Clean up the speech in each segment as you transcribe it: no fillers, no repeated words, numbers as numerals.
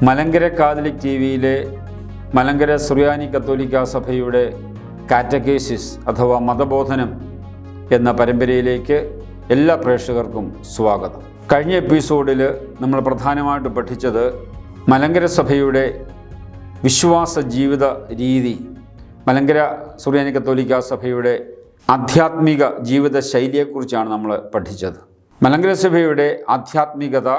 Malankara Catholic ടിവിയിലെ Malankara സുറിയാനി കത്തോലിക്ക സഭയുടെ കാറ്റക്കേസിസ് അഥവാ മതബോധനം എന്ന പരമ്പരയിലേക്ക് എല്ലാ പ്രേക്ഷകർക്കും സ്വാഗതം. കഴിഞ്ഞ എപ്പിസോഡിൽ നമ്മൾ പ്രധാനമായിട്ട് പഠിച്ചത് മലങ്കര സഭയുടെ വിശ്വാസ ജീവിത രീതി, മലങ്കര സുറിയാനി കത്തോലിക്ക സഭയുടെ ആധ്യാത്മിക ജീവിത ശൈലിയെക്കുറിച്ചാണ് നമ്മൾ പഠിച്ചത്. മലങ്കര സഭയുടെ ആധ്യാത്മികത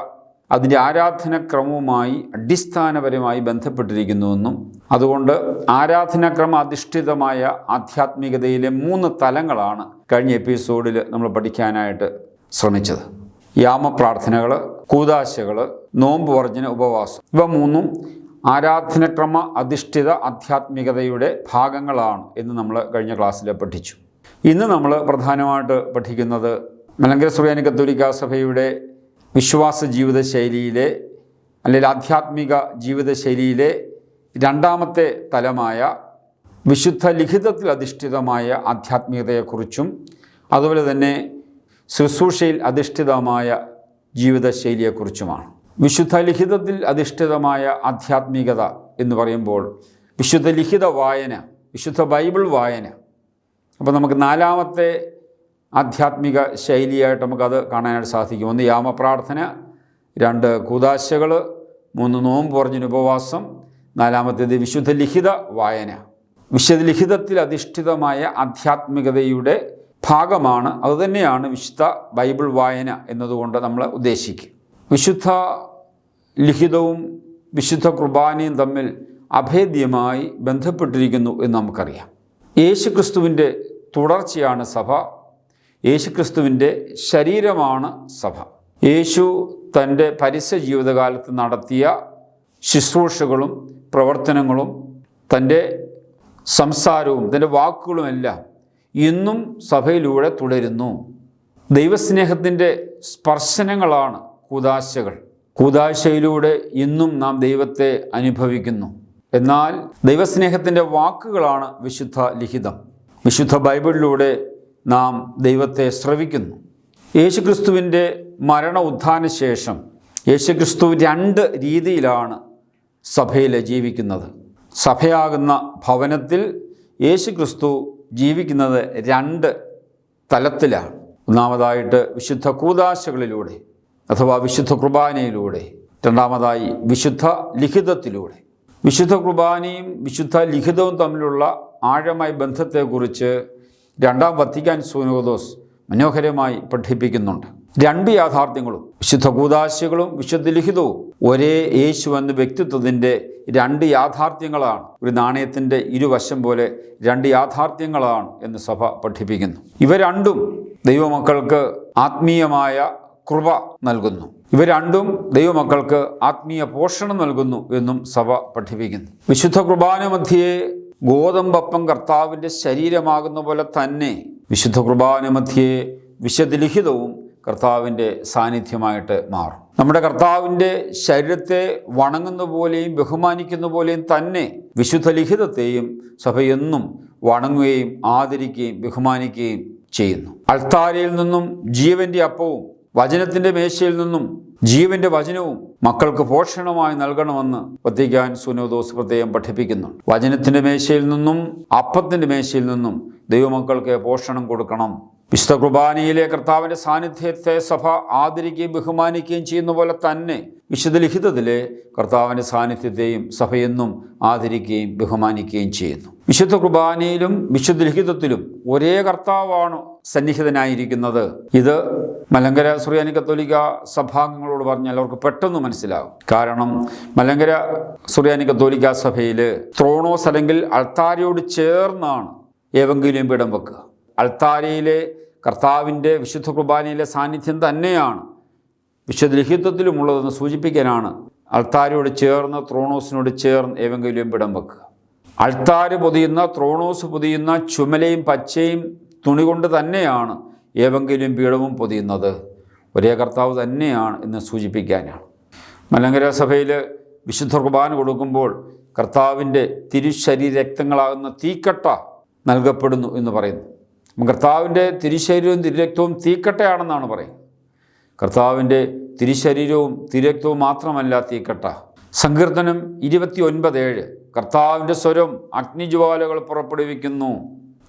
അതിൻ്റെ ആരാധനക്രമവുമായി അടിസ്ഥാനപരമായി ബന്ധപ്പെട്ടിരിക്കുന്നുവെന്നും അതുകൊണ്ട് ആരാധനാക്രമ അധിഷ്ഠിതമായ ആധ്യാത്മികതയിലെ 3 തലങ്ങളാണ് കഴിഞ്ഞ എപ്പിസോഡിൽ നമ്മൾ പഠിക്കാനായിട്ട് ശ്രമിച്ചത്. യാമപ്രാർത്ഥനകൾ, കൂദാശകൾ, നോമ്പ് വർജന, ഉപവാസം, ഇവ 3 ആരാധനക്രമ അധിഷ്ഠിത ആധ്യാത്മികതയുടെ ഭാഗങ്ങളാണ് എന്ന് നമ്മൾ കഴിഞ്ഞ ക്ലാസ്സിൽ പഠിച്ചു. ഇന്ന് നമ്മൾ പ്രധാനമായിട്ട് പഠിക്കുന്നത് മലങ്കര സുറിയാനി കത്തോലിക്ക സഭയുടെ വിശ്വാസ ജീവിത ശൈലിയിലെ അല്ലെങ്കിൽ ആധ്യാത്മിക ജീവിത ശൈലിയിലെ രണ്ടാമത്തെ തലമായ വിശുദ്ധ ലിഖിതത്തിൽ അധിഷ്ഠിതമായ ആധ്യാത്മികതയെക്കുറിച്ചും അതുപോലെ തന്നെ ശുശ്രൂഷയിൽ അധിഷ്ഠിതമായ ജീവിത ശൈലിയെക്കുറിച്ചുമാണ്. വിശുദ്ധ ലിഖിതത്തിൽ അധിഷ്ഠിതമായ ആധ്യാത്മികത എന്ന് പറയുമ്പോൾ വിശുദ്ധ ലിഖിത വായന, വിശുദ്ധ ബൈബിൾ വായന. അപ്പോൾ നമുക്ക് 4ാമത്തെ ആധ്യാത്മിക ശൈലിയായിട്ട് നമുക്കത് കാണാനായിട്ട് സാധിക്കും. 1 യാമപ്രാർത്ഥന, 2 കൂദാശകൾ, 3 നോമ്പ് വർജന, ഉപവാസം, 4ാമത്തേത് വിശുദ്ധ ലിഖിത വായന. വിശുദ്ധ ലിഖിതത്തിൽ അധിഷ്ഠിതമായ ആധ്യാത്മികതയുടെ ഭാഗമാണ്, അതുതന്നെയാണ് വിശുദ്ധ ബൈബിൾ വായന എന്നതുകൊണ്ട് നമ്മൾ ഉദ്ദേശിക്കുക. വിശുദ്ധ ലിഖിതവും വിശുദ്ധ കുർബാനയും തമ്മിൽ അഭേദ്യമായി ബന്ധപ്പെട്ടിരിക്കുന്നു എന്ന് നമുക്കറിയാം. യേശുക്രിസ്തുവിൻ്റെ തുടർച്ചയാണ് സഭ, യേശുക്രിസ്തുവിൻ്റെ ശരീരമാണ് സഭ. യേശു തൻ്റെ പരസ്യ ജീവിതകാലത്ത് നടത്തിയ ശുശ്രൂഷകളും പ്രവർത്തനങ്ങളും തൻ്റെ സംസാരവും തൻ്റെ വാക്കുകളുമെല്ലാം ഇന്നും സഭയിലൂടെ തുടരുന്നു. ദൈവസ്നേഹത്തിൻ്റെ സ്പർശനങ്ങളാണ് കൂദാശകൾ. കൂദാശയിലൂടെ ഇന്നും നാം ദൈവത്തെ അനുഭവിക്കുന്നു. എന്നാൽ ദൈവസ്നേഹത്തിൻ്റെ വാക്കുകളാണ് വിശുദ്ധ ലിഖിതം. വിശുദ്ധ ബൈബിളിലൂടെ നാം ദൈവത്തെ ശ്രവിക്കുന്നു. യേശുക്രിസ്തുവിൻ്റെ മരണ ഉത്ഥാന ശേഷം യേശുക്രിസ്തു 2 രീതിയിലാണ് സഭയിൽ ജീവിക്കുന്നത്. സഭയാകുന്ന ഭവനത്തിൽ യേശുക്രിസ്തു ജീവിക്കുന്നത് 2 തലത്തിലാണ്. ഒന്നാമതായിട്ട് വിശുദ്ധ കൂദാശകളിലൂടെ അഥവാ വിശുദ്ധ കുർബാനയിലൂടെ, രണ്ടാമതായി വിശുദ്ധ ലിഖിതത്തിലൂടെ. വിശുദ്ധ കുർബാനയും വിശുദ്ധ ലിഖിതവും തമ്മിലുള്ള ആഴമായ ബന്ധത്തെക്കുറിച്ച് 2ാം വത്തിക്കാൻ സുനോദോസ് മനോഹരമായി പഠിപ്പിക്കുന്നുണ്ട്. 2 യാഥാർത്ഥ്യങ്ങളും, വിശുദ്ധ കൂദാശകളും വിശുദ്ധ ലിഖിതവും ഒരേ യേശു എന്ന വ്യക്തിത്വത്തിൻ്റെ 2 യാഥാർത്ഥ്യങ്ങളാണ്. ഒരു നാണയത്തിൻ്റെ ഇരുവശം പോലെ 2 യാഥാർത്ഥ്യങ്ങളാണ് എന്ന് സഭ പഠിപ്പിക്കുന്നു. ഇവ 2ഉം ദൈവമക്കൾക്ക് ആത്മീയമായ കൃപ നൽകുന്നു. ഇവ 2ഉം ദൈവമക്കൾക്ക് ആത്മീയ പോഷണം നൽകുന്നു എന്നും സഭ പഠിപ്പിക്കുന്നു. വിശുദ്ധ കുർബാന മധ്യേ ഗോതമ്പപ്പം കർത്താവിൻ്റെ ശരീരമാകുന്ന പോലെ തന്നെ വിശുദ്ധ കുർബാന മധ്യേ വിശുദ്ധ ലിഖിതവും കർത്താവിൻ്റെ സാന്നിധ്യമായിട്ട് മാറും. നമ്മുടെ കർത്താവിൻ്റെ ശരീരത്തെ വണങ്ങുന്ന പോലെയും ബഹുമാനിക്കുന്ന പോലെയും തന്നെ വിശുദ്ധ ലിഖിതത്തെയും സഭ എന്നും വണങ്ങുകയും ആദരിക്കുകയും ബഹുമാനിക്കുകയും ചെയ്യുന്നു. അൾത്താരയിൽ നിന്നും ജീവൻ്റെ അപ്പവും വചനത്തിൻ്റെ മേശയിൽ നിന്നും ജീവൻ്റെ വചനവും മക്കൾക്ക് പോഷണമായി നൽകണമെന്ന് വത്തിക്കാൻ സുനോദോസ് പ്രത്യേകം പഠിപ്പിക്കുന്നു. വചനത്തിൻ്റെ മേശയിൽ നിന്നും അപ്പത്തിൻ്റെ മേശയിൽ നിന്നും ദൈവമക്കൾക്ക് പോഷണം കൊടുക്കണം. വിശുദ്ധ കുർബാനയിലെ കർത്താവിൻ്റെ സാന്നിധ്യത്തെ സഭ ആദരിക്കുകയും ബഹുമാനിക്കുകയും ചെയ്യുന്ന പോലെ തന്നെ വിശുദ്ധ ലിഖിതത്തിലെ കർത്താവിൻ്റെ സാന്നിധ്യത്തെയും സഭയെന്നും ആദരിക്കുകയും ബഹുമാനിക്കുകയും ചെയ്യുന്നു. വിശുദ്ധ കുർബാനയിലും വിശുദ്ധ ലിഖിതത്തിലും ഒരേ കർത്താവാണ് സന്നിഹിതനായിരിക്കുന്നത്. ഇത് മലങ്കര സുറിയാനി കത്തോലിക്ക സഭാംഗങ്ങളോട് പറഞ്ഞാൽ അവർക്ക് പെട്ടെന്ന് മനസ്സിലാകും. കാരണം മലങ്കര സുറിയാനി കത്തോലിക്ക സഭയിൽ ത്രോണോസ് അല്ലെങ്കിൽ അൾത്താരയോട് ചേർന്നാണ് ഏവെങ്കിലും പീഠം വെക്കുക. അൾത്താരയിലെ കർത്താവിൻ്റെ വിശുദ്ധ കുർബാനയിലെ സാന്നിധ്യം തന്നെയാണ് വിശുദ്ധ ലിഖിതത്തിലുമുള്ളതെന്ന് സൂചിപ്പിക്കാനാണ് അൾത്താരയോട് ചേർന്ന് ത്രോണോസിനോട് ചേർന്ന് ഏവെങ്കിലും പീഠം വെക്കുക. അൾത്താര് പൊതിയുന്ന, ത്രോണോസ് പൊതിയുന്ന ചുമലയും പച്ചയും തുണി കൊണ്ട് തന്നെയാണ് ഏവെങ്കിലും പീഠവും പൊതിയുന്നത്. ഒരേ കർത്താവ് തന്നെയാണ് എന്ന് സൂചിപ്പിക്കാനാണ്. മലങ്കര സഭയിൽ വിശുദ്ധ കുർബാന കൊടുക്കുമ്പോൾ കർത്താവിൻ്റെ തിരുശരീര രക്തങ്ങളാകുന്ന തീക്കട്ട നൽകപ്പെടുന്നു എന്ന് പറയുന്നു. കർത്താവിൻ്റെ തിരുശരീരവും തിരുരക്തവും തീക്കട്ടയാണെന്നാണ് പറയുന്നത്. കർത്താവിൻ്റെ തിരുശരീരവും തിരുരക്തവും മാത്രമല്ല തീക്കട്ട, സങ്കീർത്തനം 29:7 കർത്താവിൻ്റെ സ്വരം അഗ്നിജ്വാലകൾ പുറപ്പെടുവിക്കുന്നു.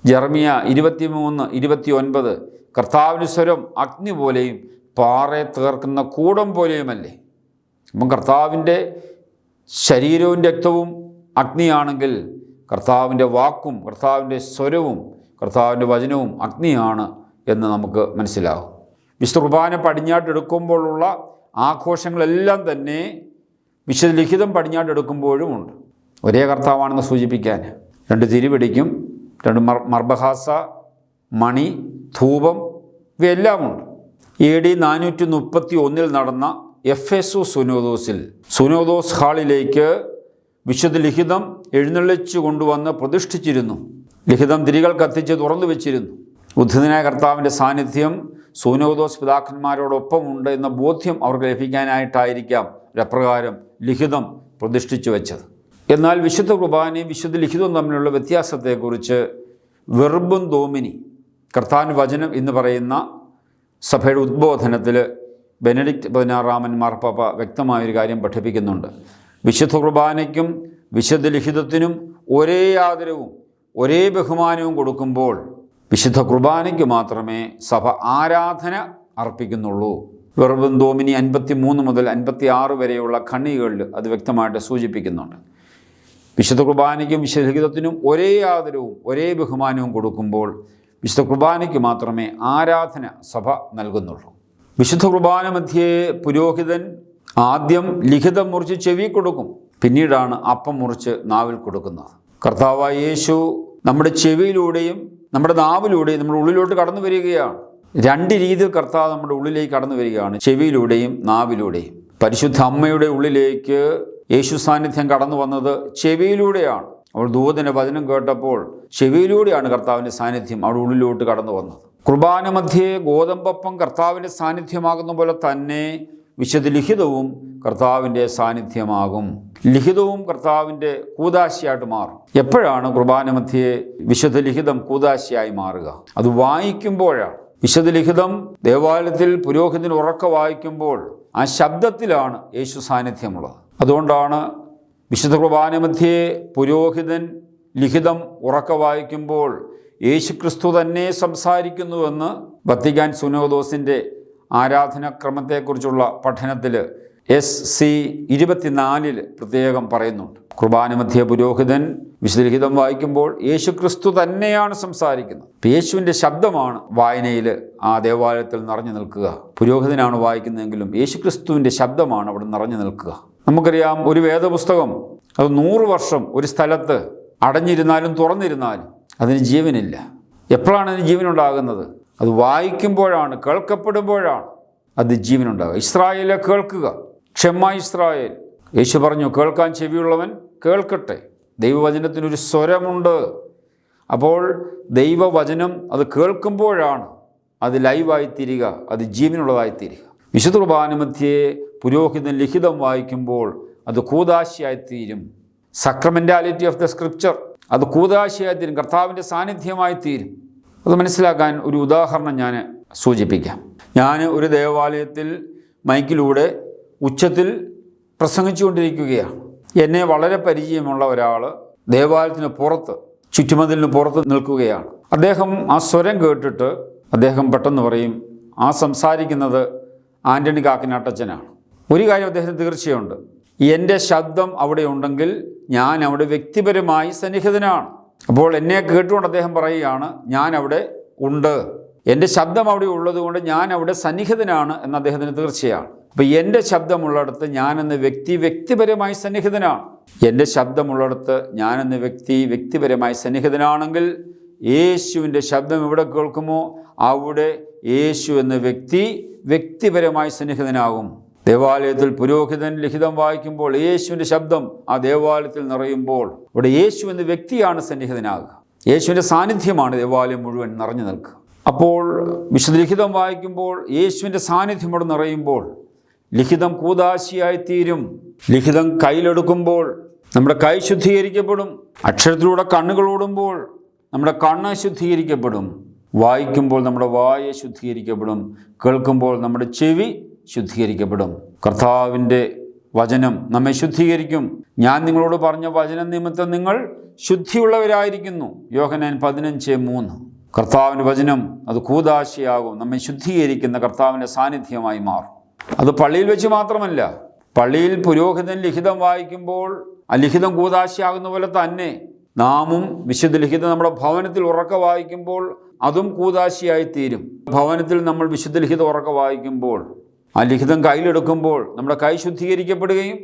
ജെറമിയ 23:29 കർത്താവിൻ്റെ സ്വരം അഗ്നി പോലെയും പാറയെ തകർക്കുന്ന കൂടം പോലെയുമല്ലേ. അപ്പം കർത്താവിൻ്റെ ശരീരവും രക്തവും അഗ്നിയാണെങ്കിൽ കർത്താവിൻ്റെ വാക്കും കർത്താവിൻ്റെ സ്വരവും കർത്താവിൻ്റെ വചനവും അഗ്നിയാണ് എന്ന് നമുക്ക് മനസ്സിലാകും. വിശുദ്ധ കുർബാന പടിഞ്ഞാട്ടെടുക്കുമ്പോഴുള്ള ആഘോഷങ്ങളെല്ലാം തന്നെ വിശുദ്ധ ലിഖിതം പടിഞ്ഞാട്ടെടുക്കുമ്പോഴും ഉണ്ട്. ഒരേ കർത്താവാണെന്ന് സൂചിപ്പിക്കാൻ 2 തിരിപിടിക്കും, 2 മർബഹാസ, മണി, ധൂപം ഇവയെല്ലാമുണ്ട്. AD 431 നടന്ന എഫേസു സുനോദോസ് ഹാളിലേക്ക് വിശുദ്ധ ലിഖിതം എഴുന്നള്ളിച്ചു കൊണ്ടുവന്ന് പ്രതിഷ്ഠിച്ചിരുന്നു. ലിഖിതം തിരികൾ കത്തിച്ച് തുറന്നു വെച്ചിരുന്നു. ഉദ്ധിതനായ കർത്താവിൻ്റെ സാന്നിധ്യം സുനോദോസ് പിതാക്കന്മാരോടൊപ്പമുണ്ട് എന്ന ബോധ്യം അവർക്ക് ലഭിക്കാനായിട്ടായിരിക്കാം അപ്രകാരം ലിഖിതം പ്രതിഷ്ഠിച്ചു വെച്ചത്. എന്നാൽ വിശുദ്ധ കുർബാനയും വിശുദ്ധ ലിഖിതവും തമ്മിലുള്ള വ്യത്യാസത്തെക്കുറിച്ച് വെർബും ദോമിനി കർത്താവിൻ്റെ വചനം എന്ന് പറയുന്ന സഭയുടെ ഉദ്ബോധനത്തിൽ ബെനഡിക്റ്റ് 16 മാർപ്പാപ്പ വ്യക്തമായൊരു കാര്യം പഠിപ്പിക്കുന്നുണ്ട്. വിശുദ്ധ കുർബാനയ്ക്കും വിശുദ്ധ ലിഖിതത്തിനും ഒരേ ആദരവും ഒരേ ബഹുമാനവും കൊടുക്കുമ്പോൾ വിശുദ്ധ കുർബാനയ്ക്ക് മാത്രമേ സഭ ആരാധന അർപ്പിക്കുന്നുള്ളൂ. വെർബും ദോമിനി 53 മുതൽ 56 വരെയുള്ള ഖണ്ഡികകളിൽ അത് വ്യക്തമായിട്ട് സൂചിപ്പിക്കുന്നുണ്ട്. വിശുദ്ധ കുർബാനയ്ക്കും വിശുദ്ധ ലിഖിതത്തിനും ഒരേ ആദരവും ഒരേ ബഹുമാനവും കൊടുക്കുമ്പോൾ വിശുദ്ധ കുർബാനയ്ക്ക് മാത്രമേ ആരാധന സഭ നൽകുന്നുള്ളൂ. വിശുദ്ധ കുർബാന മധ്യേ പുരോഹിതൻ ആദ്യം ലിഖിതം മുറിച്ച് ചെവി കൊടുക്കും, പിന്നീടാണ് അപ്പം മുറിച്ച് നാവിൽ കൊടുക്കുന്നത്. കർത്താവായ യേശു നമ്മുടെ ചെവിയിലൂടെയും നമ്മുടെ നാവിലൂടെയും നമ്മുടെ ഉള്ളിലോട്ട് കടന്നു വരികയാണ്. 2 രീതിയിൽ കർത്താവ് നമ്മുടെ ഉള്ളിലേക്ക് കടന്നു വരികയാണ്, ചെവിയിലൂടെയും നാവിലൂടെയും. പരിശുദ്ധ അമ്മയുടെ ഉള്ളിലേക്ക് യേശു സാന്നിധ്യം കടന്നു വന്നത് ചെവിയിലൂടെയാണ്. അവൾ ദൂതൻ്റെ വചനം കേട്ടപ്പോൾ ചെവിയിലൂടെയാണ് കർത്താവിൻ്റെ സാന്നിധ്യം അവളുടെ ഉള്ളിലോട്ട് കടന്നു വന്നത്. കുർബാന മധ്യേ ഗോതമ്പപ്പം കർത്താവിൻ്റെ സാന്നിധ്യമാകുന്ന പോലെ തന്നെ വിശുദ്ധ ലിഖിതവും കർത്താവിൻ്റെ സാന്നിധ്യമാകും. ലിഖിതവും കർത്താവിൻ്റെ കൂദാശയായിട്ട് മാറും. എപ്പോഴാണ് കുർബാന മധ്യേ വിശുദ്ധ ലിഖിതം കൂദാശയായി മാറുക? അത് വായിക്കുമ്പോഴാണ്. വിശുദ്ധ ലിഖിതം ദേവാലയത്തിൽ പുരോഹിതൻ ഉറക്കെ വായിക്കുമ്പോൾ ആ ശബ്ദത്തിലാണ് യേശു സാന്നിധ്യമുള്ളത്. അതുകൊണ്ടാണ് വിശുദ്ധ കുർബാന മധ്യേ പുരോഹിതൻ ലിഖിതം ഉറക്കെ വായിക്കുമ്പോൾ യേശുക്രിസ്തു തന്നെ സംസാരിക്കുന്നുവെന്ന് വത്തിക്കാൻ സുനോദോസിൻ്റെ ആരാധനാക്രമത്തെക്കുറിച്ചുള്ള പഠനത്തിൽ SC 24 പ്രത്യേകം പറയുന്നുണ്ട്. കുർബാന മധ്യേ പുരോഹിതൻ വിശുദ്ധ ലിഖിതം വായിക്കുമ്പോൾ യേശുക്രിസ്തു തന്നെയാണ് സംസാരിക്കുന്നത്. യേശുവിൻ്റെ ശബ്ദമാണ് വായനയിൽ ആ ദേവാലയത്തിൽ നിറഞ്ഞു നിൽക്കുക. പുരോഹിതനാണ് വായിക്കുന്നതെങ്കിലും യേശുക്രിസ്തുവിൻ്റെ ശബ്ദമാണ് അവിടെ നിറഞ്ഞു നിൽക്കുക. നമുക്കറിയാം, ഒരു വേദപുസ്തകം അത് 100 വർഷം ഒരു സ്ഥലത്ത് അടഞ്ഞിരുന്നാലും തുറന്നിരുന്നാലും അതിന് ജീവനില്ല. എപ്പോഴാണ് അതിന് ജീവനുണ്ടാകുന്നത്? അത് വായിക്കുമ്പോഴാണ്, കേൾക്കപ്പെടുമ്പോഴാണ് അത് ജീവനുണ്ടാകുക. ഇസ്രായേലെ കേൾക്കുക, ക്ഷമ ഇസ്രായേൽ. യേശു പറഞ്ഞു, കേൾക്കാൻ ചെവിയുള്ളവൻ കേൾക്കട്ടെ. ദൈവവചനത്തിനൊരു സ്വരമുണ്ട്. അപ്പോൾ ദൈവവചനം അത് കേൾക്കുമ്പോഴാണ് അത് ലൈവായിത്തീരുക, അത് ജീവനുള്ളതായിത്തീരുക. വിശുദ്ധ കുർബാന മധ്യേ പുരോഹിതൻ ലിഖിതം വായിക്കുമ്പോൾ അത് കൂദാശയായിത്തീരും. സക്രമെൻറ്റാലിറ്റി ഓഫ് ദ സ്ക്രിപ്ചർ അത് കൂദാശയായിത്തീരും, കർത്താവിൻ്റെ സാന്നിധ്യമായിത്തീരും. അത് മനസ്സിലാക്കാൻ ഒരു ഉദാഹരണം ഞാൻ സൂചിപ്പിക്കാം. ഞാൻ ഒരു ദേവാലയത്തിൽ മൈക്കിലൂടെ ഉച്ചത്തിൽ പ്രസംഗിച്ചുകൊണ്ടിരിക്കുകയാണ്. എന്നെ വളരെ പരിചയമുള്ള ഒരാൾ ദേവാലയത്തിന് പുറത്ത്, ചുറ്റുമതിലിന് പുറത്ത് നിൽക്കുകയാണ്. അദ്ദേഹം ആ സ്വരം കേട്ടിട്ട് അദ്ദേഹം പെട്ടെന്ന് പറയും, ആ സംസാരിക്കുന്നത് ആൻ്റണി കാക്കനാട്ടച്ചനാണ്. ഒരു കാര്യം അദ്ദേഹത്തിന് തീർച്ചയുണ്ട്, എൻ്റെ ശബ്ദം അവിടെ ഉണ്ടെങ്കിൽ ഞാൻ അവിടെ വ്യക്തിപരമായി സന്നിഹിതനാണ്. അപ്പോൾ എന്നെ കേട്ടുകൊണ്ട് അദ്ദേഹം പറയുകയാണ്, ഞാൻ അവിടെ ഉണ്ട്, എൻ്റെ ശബ്ദം അവിടെ ഉള്ളതുകൊണ്ട് ഞാൻ അവിടെ സന്നിഹിതനാണ് എന്ന് അദ്ദേഹത്തിന് തീർച്ചയാണ്. അപ്പോൾ എൻ്റെ ശബ്ദമുള്ളിടത്ത് ഞാനെന്ന വ്യക്തിപരമായി സന്നിഹിതനാണ്. എൻ്റെ ശബ്ദമുള്ളിടത്ത് ഞാനെന്ന വ്യക്തിപരമായി സന്നിഹിതനാണെങ്കിൽ യേശുവിൻ്റെ ശബ്ദം എവിടെ കേൾക്കുമോ അവിടെ യേശു എന്ന വ്യക്തിപരമായി സന്നിഹിതനാകും. ദേവാലയത്തിൽ പുരോഹിതൻ ലിഖിതം വായിക്കുമ്പോൾ യേശുവിൻ്റെ ശബ്ദം ആ ദേവാലയത്തിൽ നിറയുമ്പോൾ അവിടെ യേശു എന്ന വ്യക്തിയാണ് സന്നിഹിതനാകുക. യേശുവിൻ്റെ സാന്നിധ്യമാണ് ദേവാലയം മുഴുവൻ നിറഞ്ഞു നിൽക്കുക. അപ്പോൾ വിശുദ്ധ ലിഖിതം വായിക്കുമ്പോൾ യേശുവിൻ്റെ സാന്നിധ്യം അവിടെ നിറയുമ്പോൾ ലിഖിതം കൂദാശയായിത്തീരും. ലിഖിതം കയ്യിലെടുക്കുമ്പോൾ നമ്മുടെ കൈ ശുദ്ധീകരിക്കപ്പെടും. അക്ഷരത്തിലൂടെ കണ്ണുകൾ ഓടുമ്പോൾ നമ്മുടെ കണ്ണ് ശുദ്ധീകരിക്കപ്പെടും. വായിക്കുമ്പോൾ നമ്മുടെ വായ ശുദ്ധീകരിക്കപ്പെടും. കേൾക്കുമ്പോൾ നമ്മുടെ ചെവി ശുദ്ധീകരിക്കപ്പെടും. കർത്താവിൻ്റെ വചനം നമ്മെ ശുദ്ധീകരിക്കും. ഞാൻ നിങ്ങളോട് പറഞ്ഞ വചനം നിമിത്തം നിങ്ങൾ ശുദ്ധിയുള്ളവരായിരിക്കുന്നു. യോഹന്നാൻ 15:3. കർത്താവിൻ്റെ വചനം അത് കൂദാശയാകും, നമ്മെ ശുദ്ധീകരിക്കുന്ന കർത്താവിൻ്റെ സാന്നിധ്യമായി മാറും. അത് പള്ളിയിൽ വെച്ച് മാത്രമല്ല, പള്ളിയിൽ പുരോഹിതൻ ലിഖിതം വായിക്കുമ്പോൾ ആ ലിഖിതം കൂദാശയാകുന്ന പോലെ തന്നെ നാമും വിശുദ്ധ ലിഖിതം നമ്മുടെ ഭവനത്തിൽ ഉറക്കെ വായിക്കുമ്പോൾ അതും കൂദാശയായി തീരും. ഭവനത്തിൽ നമ്മൾ വിശുദ്ധ ലിഖിതം ഉറക്കെ വായിക്കുമ്പോൾ, ആ ലിഖിതം കയ്യിലെടുക്കുമ്പോൾ നമ്മുടെ കൈ ശുദ്ധീകരിക്കപ്പെടുകയും,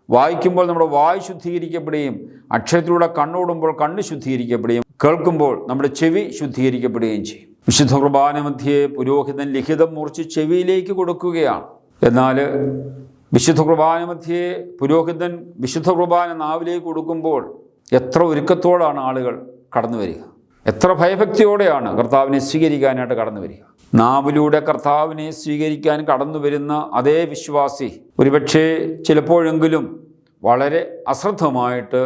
വായിക്കുമ്പോൾ നമ്മുടെ വായ് ശുദ്ധീകരിക്കപ്പെടുകയും, അക്ഷരത്തിലൂടെ കണ്ണോടുമ്പോൾ കണ്ണ് ശുദ്ധീകരിക്കപ്പെടുകയും, കേൾക്കുമ്പോൾ നമ്മുടെ ചെവി ശുദ്ധീകരിക്കപ്പെടുകയും ചെയ്യും. വിശുദ്ധ കുർബാന മധ്യേ പുരോഹിതൻ ലിഖിതം മുറിച്ച് ചെവിയിലേക്ക് കൊടുക്കുകയാണ്. എന്നാൽ വിശുദ്ധ കുർബാന മധ്യേ പുരോഹിതൻ വിശുദ്ധ കുർബാന നാവിലേക്ക് കൊടുക്കുമ്പോൾ എത്ര ഒരുക്കത്തോടാണ് ആളുകൾ കടന്നു വരിക, എത്ര ഭയഭക്തിയോടെയാണ് കർത്താവിനെ സ്വീകരിക്കാനായിട്ട് കടന്നു വരിക. നാവിലൂടെ കർത്താവിനെ സ്വീകരിക്കാൻ കടന്നു വരുന്ന അതേ വിശ്വാസി ഒരുപക്ഷെ ചിലപ്പോഴെങ്കിലും വളരെ അശ്രദ്ധമായിട്ട്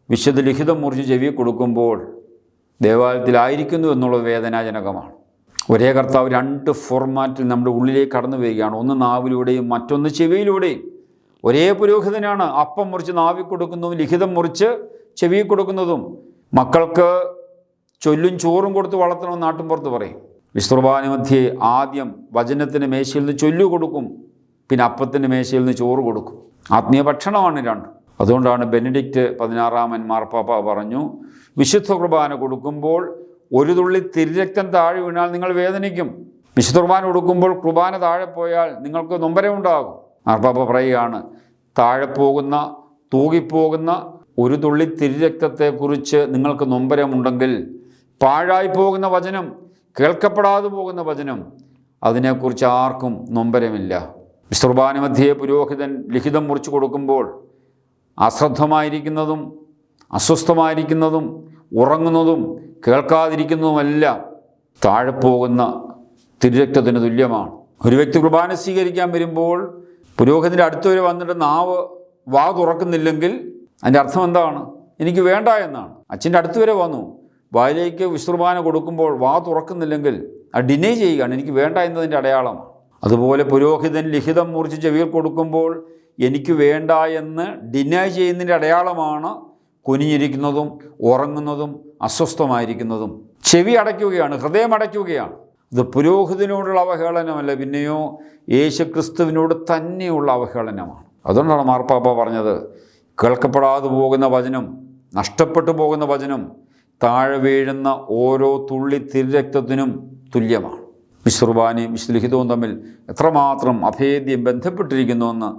വിശുദ്ധ ലിഖിതം മുറിച്ച് ചെവി കൊടുക്കുമ്പോൾ ദേവാലയത്തിലായിരിക്കുന്നു എന്നുള്ളത് വേദനാജനകമാണ്. ഒരേ കർത്താവ് 2 ഫോർമാറ്റിൽ നമ്മുടെ ഉള്ളിലേക്ക് കടന്നു വരികയാണ്. ഒന്ന് നാവിലൂടെയും മറ്റൊന്ന് ചെവിയിലൂടെയും. ഒരേ പുരോഹിതനാണ് അപ്പം മുറിച്ച് നാവിൽ കൊടുക്കുന്നതും ലിഖിതം മുറിച്ച് ചെവി കൊടുക്കുന്നതും. മക്കൾക്ക് ചൊല്ലും ചോറും കൊടുത്ത് വളർത്തണമെന്ന് നാട്ടിൻപുറത്ത് പറയും. വിശുദ്ധ കുർബാന മധ്യേ ആദ്യം വചനത്തിൻ്റെ മേശയിൽ നിന്ന് ചൊല്ലു കൊടുക്കും, പിന്നെ അപ്പത്തിൻ്റെ മേശയിൽ നിന്ന് ചോറ് കൊടുക്കും. ആത്മീയ ഭക്ഷണമാണ് രണ്ടും. അതുകൊണ്ടാണ് ബെനഡിക്റ്റ് 16 മാർപ്പാപ്പ പറഞ്ഞു, വിശുദ്ധ കുർബാന കൊടുക്കുമ്പോൾ ഒരു തുള്ളി തിരുരക്തം താഴെ വീണാൽ നിങ്ങൾ വേദനിക്കും. വിശുദ്ധ കുർബാന കൊടുക്കുമ്പോൾ കുർബാന താഴെ പോയാൽ നിങ്ങൾക്ക് നൊമ്പരമുണ്ടാകും. മാർപ്പാപ്പ പറയുകയാണ്, താഴെ പോകുന്ന തൂകിപ്പോകുന്ന ഒരു തുള്ളി തിരുരക്തത്തെക്കുറിച്ച് നിങ്ങൾക്ക് നൊമ്പരമുണ്ടെങ്കിൽ പാഴായി പോകുന്ന വചനം, കേൾക്കപ്പെടാതെ പോകുന്ന വചനം, അതിനെക്കുറിച്ച് ആർക്കും നൊമ്പരമില്ല. വിശുദ്ധ കുർബാന മധ്യേ പുരോഹിതൻ ലിഖിതം മുറിച്ച് കൊടുക്കുമ്പോൾ അശ്രദ്ധമായിരിക്കുന്നതും അസ്വസ്ഥമായിരിക്കുന്നതും ഉറങ്ങുന്നതും കേൾക്കാതിരിക്കുന്നതുമെല്ലാം താഴെ പോകുന്ന തിരുരക്തത്തിന് തുല്യമാണ്. ഒരു വ്യക്തി കുർബാന സ്വീകരിക്കാൻ വരുമ്പോൾ പുരോഹിതൻ്റെ അടുത്ത് വരെ വന്നിട്ട് വാ തുറക്കുന്നില്ലെങ്കിൽ അതിൻ്റെ അർത്ഥം എന്താണ്? എനിക്ക് വേണ്ട എന്നാണ്. അച്ഛൻ്റെ അടുത്ത് വരെ വന്നു, വായിലേക്ക് വിശുദ്ധ കുർബാന കൊടുക്കുമ്പോൾ വാ തുറക്കുന്നില്ലെങ്കിൽ അത് ഡിനൈ ചെയ്യുകയാണ്, എനിക്ക് വേണ്ട എന്നതിൻ്റെ അടയാളമാണ്. അതുപോലെ പുരോഹിതൻ ലിഖിതം മുറിച്ച് ചെവിയിൽ കൊടുക്കുമ്പോൾ എനിക്ക് വേണ്ട എന്ന് ഡിനൈ ചെയ്യുന്നതിൻ്റെ അടയാളമാണ് കുനിഞ്ഞിരിക്കുന്നതും ഉറങ്ങുന്നതും അസ്വസ്ഥമായിരിക്കുന്നതും. ചെവി അടയ്ക്കുകയാണ്, ഹൃദയം അടയ്ക്കുകയാണ്. ഇത് പുരോഹിതനോടുള്ള അവഹേളനമല്ല, പിന്നെയോ യേശുക്രിസ്തുവിനോട് തന്നെയുള്ള അവഹേളനമാണ്. അതുകൊണ്ടാണ് മാർപ്പാപ്പ പറഞ്ഞത്, കേൾക്കപ്പെടാതെ പോകുന്ന വചനം, നഷ്ടപ്പെട്ടു പോകുന്ന വചനം താഴെ വീഴുന്ന ഓരോ തുള്ളി തിരുരക്തത്തിനും തുല്യമാണ്. വിശുദ്ധ കുർബാനയും വിശുദ്ധ ലിഖിതവും തമ്മിൽ എത്രമാത്രം അഭേദ്യം ബന്ധപ്പെട്ടിരിക്കുന്നുവെന്ന്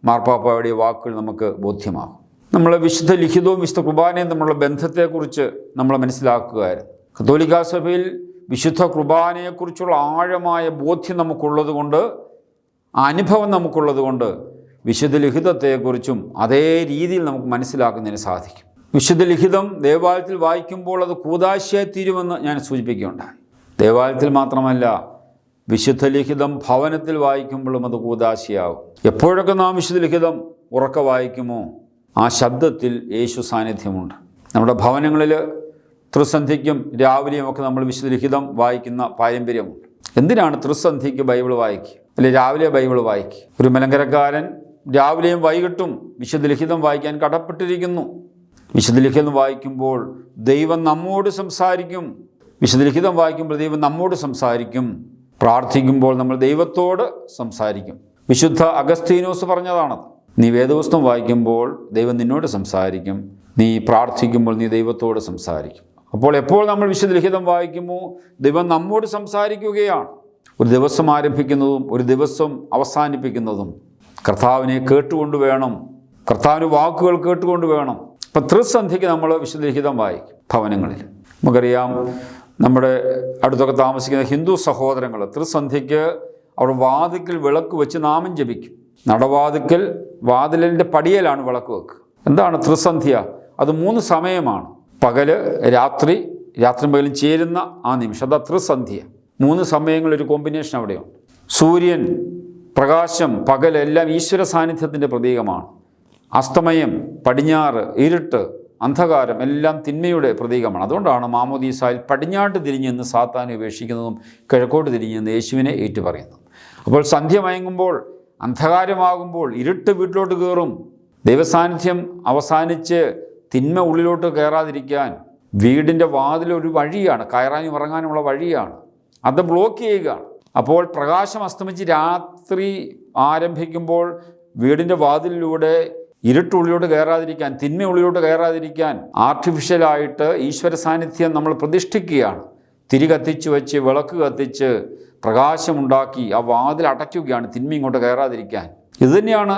മാർപ്പാപ്പയുടെ വാക്കുകൾ നമുക്ക് ബോധ്യമാകും. നമ്മൾ വിശുദ്ധ ലിഖിതവും വിശുദ്ധ കുർബാനയും തമ്മിലുള്ള ബന്ധത്തെക്കുറിച്ച് നമ്മൾ മനസ്സിലാക്കുകയായിരുന്നു. കത്തോലിക്കാ സഭയിൽ വിശുദ്ധ കുർബാനയെക്കുറിച്ചുള്ള ആഴമായ ബോധ്യം നമുക്കുള്ളത് കൊണ്ട്, അനുഭവം നമുക്കുള്ളത് കൊണ്ട് വിശുദ്ധ ലിഖിതത്തെക്കുറിച്ചും അതേ രീതിയിൽ നമുക്ക് മനസ്സിലാക്കുന്നതിന് സാധിക്കും. വിശുദ്ധ ലിഖിതം ദേവാലയത്തിൽ വായിക്കുമ്പോൾ അത് കൂദാശയായി തീരുമെന്ന് ഞാൻ സൂചിപ്പിക്കുകയുണ്ടായി. ദേവാലയത്തിൽ മാത്രമല്ല, വിശുദ്ധ ലിഖിതം ഭവനത്തിൽ വായിക്കുമ്പോഴും അത് കൂദാശയാകും. എപ്പോഴൊക്കെ നാം വിശുദ്ധ ലിഖിതം ഉറക്കെ വായിക്കുമോ ആ ശബ്ദത്തിൽ യേശു സാന്നിധ്യമുണ്ട്. നമ്മുടെ ഭവനങ്ങളിൽ ത്രിസന്ധിക്കും രാവിലെയും ഒക്കെ നമ്മൾ വിശുദ്ധ ലിഖിതം വായിക്കുന്ന പാരമ്പര്യമുണ്ട്. എന്തിനാണ് ത്രിസന്ധിക്ക് ബൈബിൾ വായിക്കുക, അല്ലെങ്കിൽ രാവിലെ ബൈബിൾ വായിക്കുക? ഒരു മലങ്കരക്കാരൻ രാവിലെയും വൈകിട്ടും വിശുദ്ധ ലിഖിതം വായിക്കാൻ കടപ്പെട്ടിരിക്കുന്നു. വിശുദ്ധ ലിഖിതം വായിക്കുമ്പോൾ ദൈവം നമ്മോട് സംസാരിക്കും. വിശുദ്ധ ലിഖിതം വായിക്കുമ്പോൾ ദൈവം നമ്മോട് സംസാരിക്കും. പ്രാർത്ഥിക്കുമ്പോൾ നമ്മൾ ദൈവത്തോട് സംസാരിക്കും. വിശുദ്ധ അഗസ്തീനോസ് പറഞ്ഞതാണത്. നീ വേദപുസ്തകം വായിക്കുമ്പോൾ ദൈവം നിന്നോട് സംസാരിക്കും, നീ പ്രാർത്ഥിക്കുമ്പോൾ നീ ദൈവത്തോട് സംസാരിക്കും. അപ്പോൾ എപ്പോൾ നമ്മൾ വിശുദ്ധ ലിഖിതം വായിക്കുമോ ദൈവം നമ്മോട് സംസാരിക്കുകയാണ്. ഒരു ദിവസം ആരംഭിക്കുന്നതും ഒരു ദിവസം അവസാനിപ്പിക്കുന്നതും കർത്താവിനെ കേട്ടുകൊണ്ട് വേണം, കർത്താവിൻ്റെ വാക്കുകൾ കേട്ടുകൊണ്ട് വേണം. ഇപ്പം ത്രിസന്ധിക്ക് നമ്മൾ വിശുദ്ധ ലിഖിതം വായിക്കും ഭവനങ്ങളിൽ. നമുക്കറിയാം, നമ്മുടെ അടുത്തൊക്കെ താമസിക്കുന്ന ഹിന്ദു സഹോദരങ്ങൾ ത്രിസന്ധിക്ക് അവർ വാതിക്കൽ വിളക്ക് വെച്ച് നാമം ജപിക്കും. നടവാതിക്കൽ വാതിലിൻ്റെ പടിയലാണ് വിളക്ക് വെക്കുക. എന്താണ് ത്രിസന്ധ്യ? അത് 3 സമയമാണ്. പകല്, രാത്രി, രാത്രിയും പകലും ചേരുന്ന ആ നിമിഷം, അതാ ത്രിസന്ധ്യ. 3 സമയങ്ങളൊരു കോമ്പിനേഷൻ അവിടെയുണ്ട്. സൂര്യൻ, പ്രകാശം, പകലെല്ലാം ഈശ്വര സാന്നിധ്യത്തിൻ്റെ പ്രതീകമാണ്. അസ്തമയം, പടിഞ്ഞാറ്, ഇരുട്ട്, അന്ധകാരം എല്ലാം തിന്മയുടെ പ്രതീകമാണ്. അതുകൊണ്ടാണ് മാമോദീസായിൽ പടിഞ്ഞാട്ട് തിരിഞ്ഞെന്ന് സാത്താനെ ഉപേക്ഷിക്കുന്നതും കിഴക്കോട്ട് തിരിഞ്ഞെന്ന് യേശുവിനെ ഏറ്റുപറയുന്നത്. അപ്പോൾ സന്ധ്യ മയങ്ങുമ്പോൾ അന്ധകാരമാകുമ്പോൾ ഇരുട്ട് വീട്ടിലോട്ട് കയറും. ദൈവസാന്നിധ്യം അവസാനിച്ച് തിന്മ ഉള്ളിലോട്ട് കയറാതിരിക്കാൻ വീടിൻ്റെ വാതിലൊരു വഴിയാണ്, കയറാനും ഇറങ്ങാനുമുള്ള വഴിയാണ്, അത് ബ്ലോക്ക് ചെയ്യുകയാണ്. അപ്പോൾ പ്രകാശം അസ്തമിച്ച് രാത്രി ആരംഭിക്കുമ്പോൾ വീടിൻ്റെ വാതിലിലൂടെ ഇരുട്ടുള്ളിലോട്ട് കയറാതിരിക്കാൻ, തിന്മ ഉള്ളിലോട്ട് കയറാതിരിക്കാൻ ആർട്ടിഫിഷ്യലായിട്ട് ഈശ്വര സാന്നിധ്യം നമ്മൾ പ്രതിഷ്ഠിക്കുകയാണ്. തിരി കത്തിച്ച് വെച്ച്, വിളക്ക് കത്തിച്ച്, പ്രകാശമുണ്ടാക്കി ആ വാതിൽ അടയ്ക്കുകയാണ്, തിന്മ ഇങ്ങോട്ട് കയറാതിരിക്കാൻ. ഇതുതന്നെയാണ്